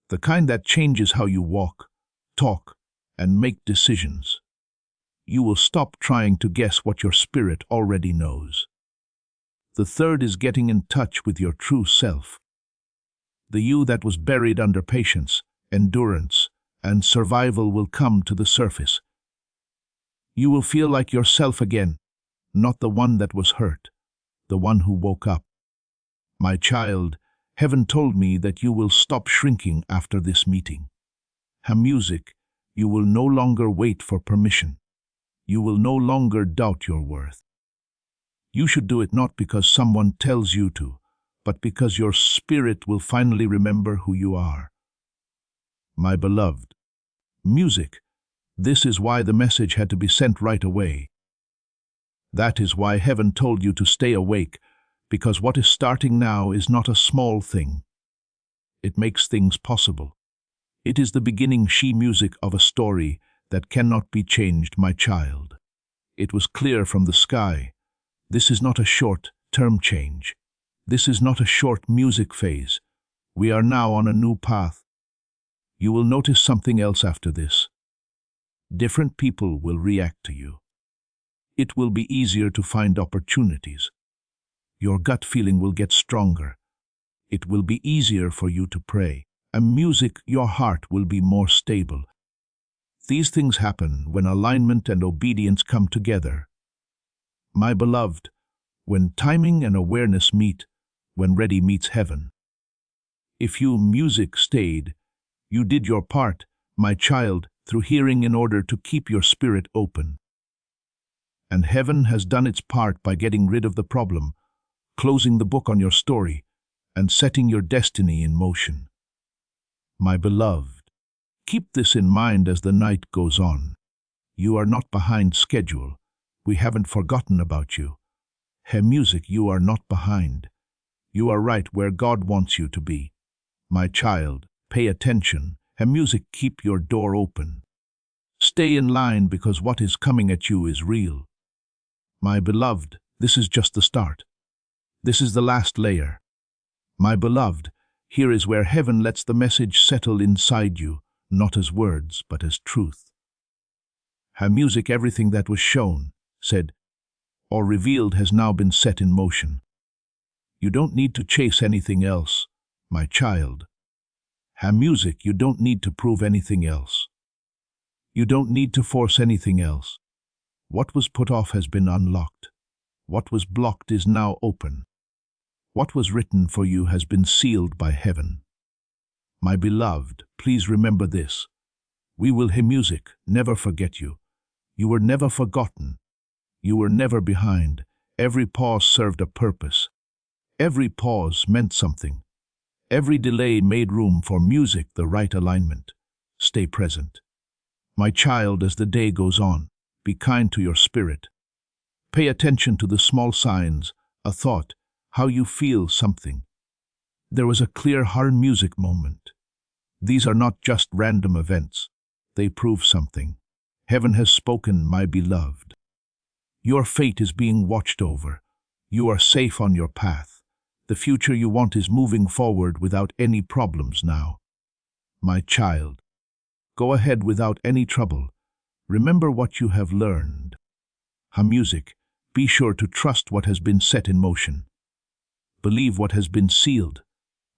The kind that changes how you walk, talk, and make decisions. You will stop trying to guess what your spirit already knows. The third is getting in touch with your true self. The you that was buried under patience, endurance, and survival will come to the surface. You will feel like yourself again, not the one that was hurt, the one who woke up. My child, heaven told me that you will stop shrinking after this meeting. Music, you will no longer wait for permission. You will no longer doubt your worth. You should do it not because someone tells you to, but because your spirit will finally remember who you are. My beloved, music, this is why the message had to be sent right away. That is why heaven told you to stay awake, because what is starting now is not a small thing. It makes things possible. It is the beginning music of a story that cannot be changed, my child. It was clear from the sky. This is not a short-term change. This is not a short music phase. We are now on a new path. You will notice something else after this. Different people will react to you. It will be easier to find opportunities. Your gut feeling will get stronger. It will be easier for you to pray. And music, your heart will be more stable. These things happen when alignment and obedience come together. My beloved, when timing and awareness meet, when ready meets heaven. If music stayed, you did your part, my child, through hearing in order to keep your spirit open. And heaven has done its part by getting rid of the problem, closing the book on your story, and setting your destiny in motion. My beloved, keep this in mind as the night goes on. You are not behind schedule. We haven't forgotten about you. Music, you are not behind. You are right where God wants you to be. My child, pay attention And music, keep your door open. Stay in line because what is coming at you is real. My beloved, this is just the start. This is the last layer. My beloved, here is where heaven lets the message settle inside you, not as words, but as truth. Her music, everything that was shown, said, or revealed has now been set in motion. You don't need to chase anything else, my child. Her music, you don't need to prove anything else. You don't need to force anything else. What was put off has been unlocked. What was blocked is now open. What was written for you has been sealed by heaven. My beloved, please remember this. We will hear music, never forget you. You were never forgotten. You were never behind. Every pause served a purpose. Every pause meant something. Every delay made room for music, the right alignment. Stay present. My child, as the day goes on, be kind to your spirit. Pay attention to the small signs, a thought, how you feel something. There was a clear harm music moment. These are not just random events. They prove something. Heaven has spoken, my beloved. Your fate is being watched over. You are safe on your path. The future you want is moving forward without any problems now. My child, go ahead without any trouble. Remember what you have learned. Ha music, be sure to trust what has been set in motion. Believe what has been sealed.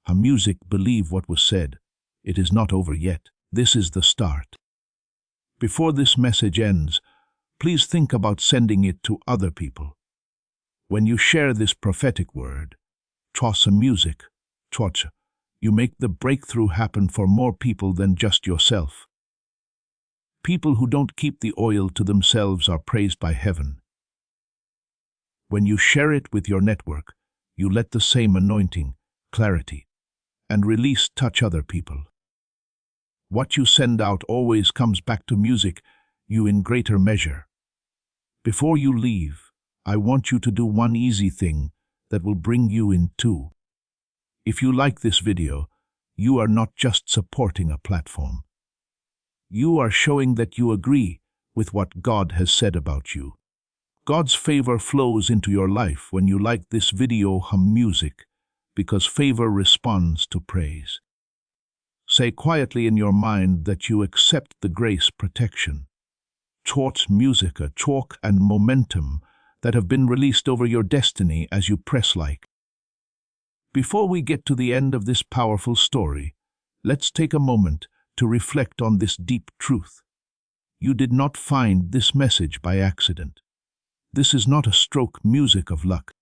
Ha music, believe what was said. It is not over yet. This is the start. Before this message ends, please think about sending it to other people. When you share this prophetic word, trust music, trust, you make the breakthrough happen for more people than just yourself. People who don't keep the oil to themselves are praised by heaven. When you share it with your network, you let the same anointing, clarity, and release touch other people. What you send out always comes back to music, you in greater measure. Before you leave, I want you to do one easy thing that will bring you in too. If you like this video, you are not just supporting a platform. You are showing that you agree with what God has said about you. God's favor flows into your life when you like this video hum music, because favor responds to praise. Say quietly in your mind that you accept the grace protection, thoughts, music, a talk and momentum that have been released over your destiny as you press like. Before we get to the end of this powerful story, let's take a moment to reflect on this deep truth. You did not find this message by accident. This is not a stroke music of luck.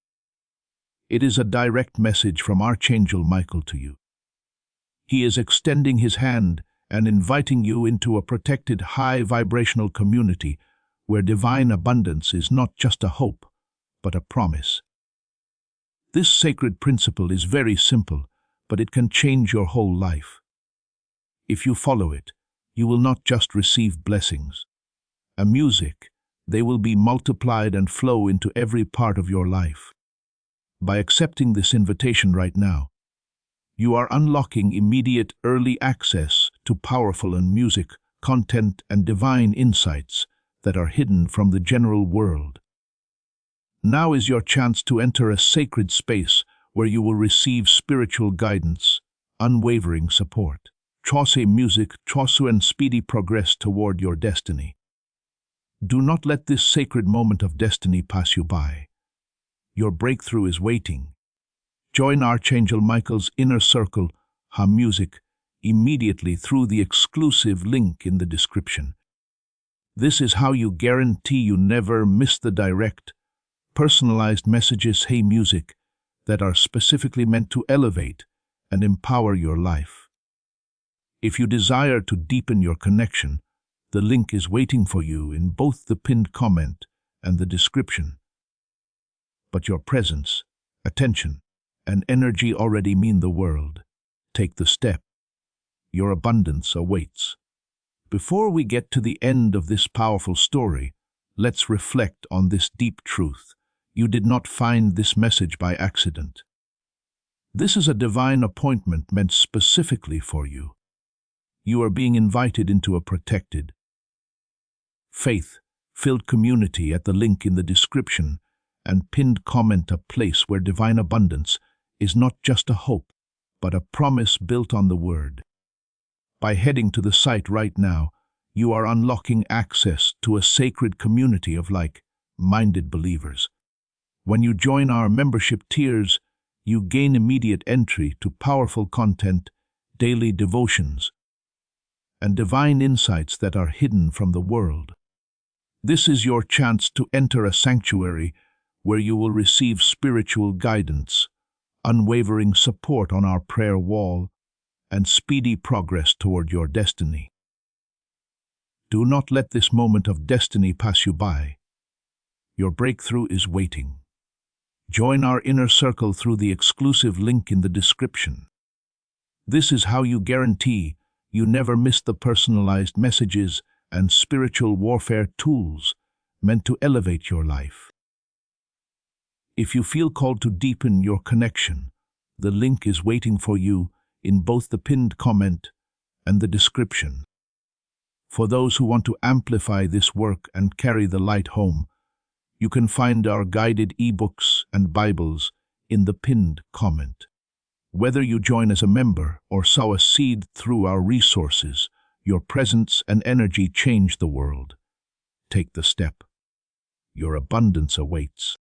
It is a direct message from Archangel Michael to you. He is extending his hand and inviting you into a protected high vibrational community where divine abundance is not just a hope, but a promise. This sacred principle is very simple, but it can change your whole life. If you follow it, you will not just receive blessings. A music, they will be multiplied and flow into every part of your life. By accepting this invitation right now, you are unlocking immediate early access to powerful and music, content, and divine insights that are hidden from the general world. Now is your chance to enter a sacred space where you will receive spiritual guidance, unwavering support, trust music, trust and speedy progress toward your destiny. Do not let this sacred moment of destiny pass you by. Your breakthrough is waiting. Join Archangel Michael's inner circle, Ha Music, immediately through the exclusive link in the description. This is how you guarantee you never miss the direct, personalized messages, Hey Music, that are specifically meant to elevate and empower your life. If you desire to deepen your connection, the link is waiting for you in both the pinned comment and the description. But your presence, attention, and energy already mean the world. Take the step. Your abundance awaits. Before we get to the end of this powerful story, let's reflect on this deep truth. You did not find this message by accident. This is a divine appointment meant specifically for you. You are being invited into a protected, faith-filled community at the link in the description and pinned comment, a place where divine abundance is not just a hope, but a promise built on the Word. By heading to the site right now, you are unlocking access to a sacred community of like-minded believers. When you join our membership tiers, you gain immediate entry to powerful content, daily devotions, and divine insights that are hidden from the world. This is your chance to enter a sanctuary where you will receive spiritual guidance, unwavering support on our prayer wall, and speedy progress toward your destiny. Do not let this moment of destiny pass you by. Your breakthrough is waiting. Join our inner circle through the exclusive link in the description. This is how you guarantee you never miss the personalized messages and spiritual warfare tools meant to elevate your life. If you feel called to deepen your connection, the link is waiting for you in both the pinned comment and the description. For those who want to amplify this work and carry the light home, you can find our guided ebooks and Bibles in the pinned comment. Whether you join as a member or sow a seed through our resources, your presence and energy change the world. Take the step. Your abundance awaits.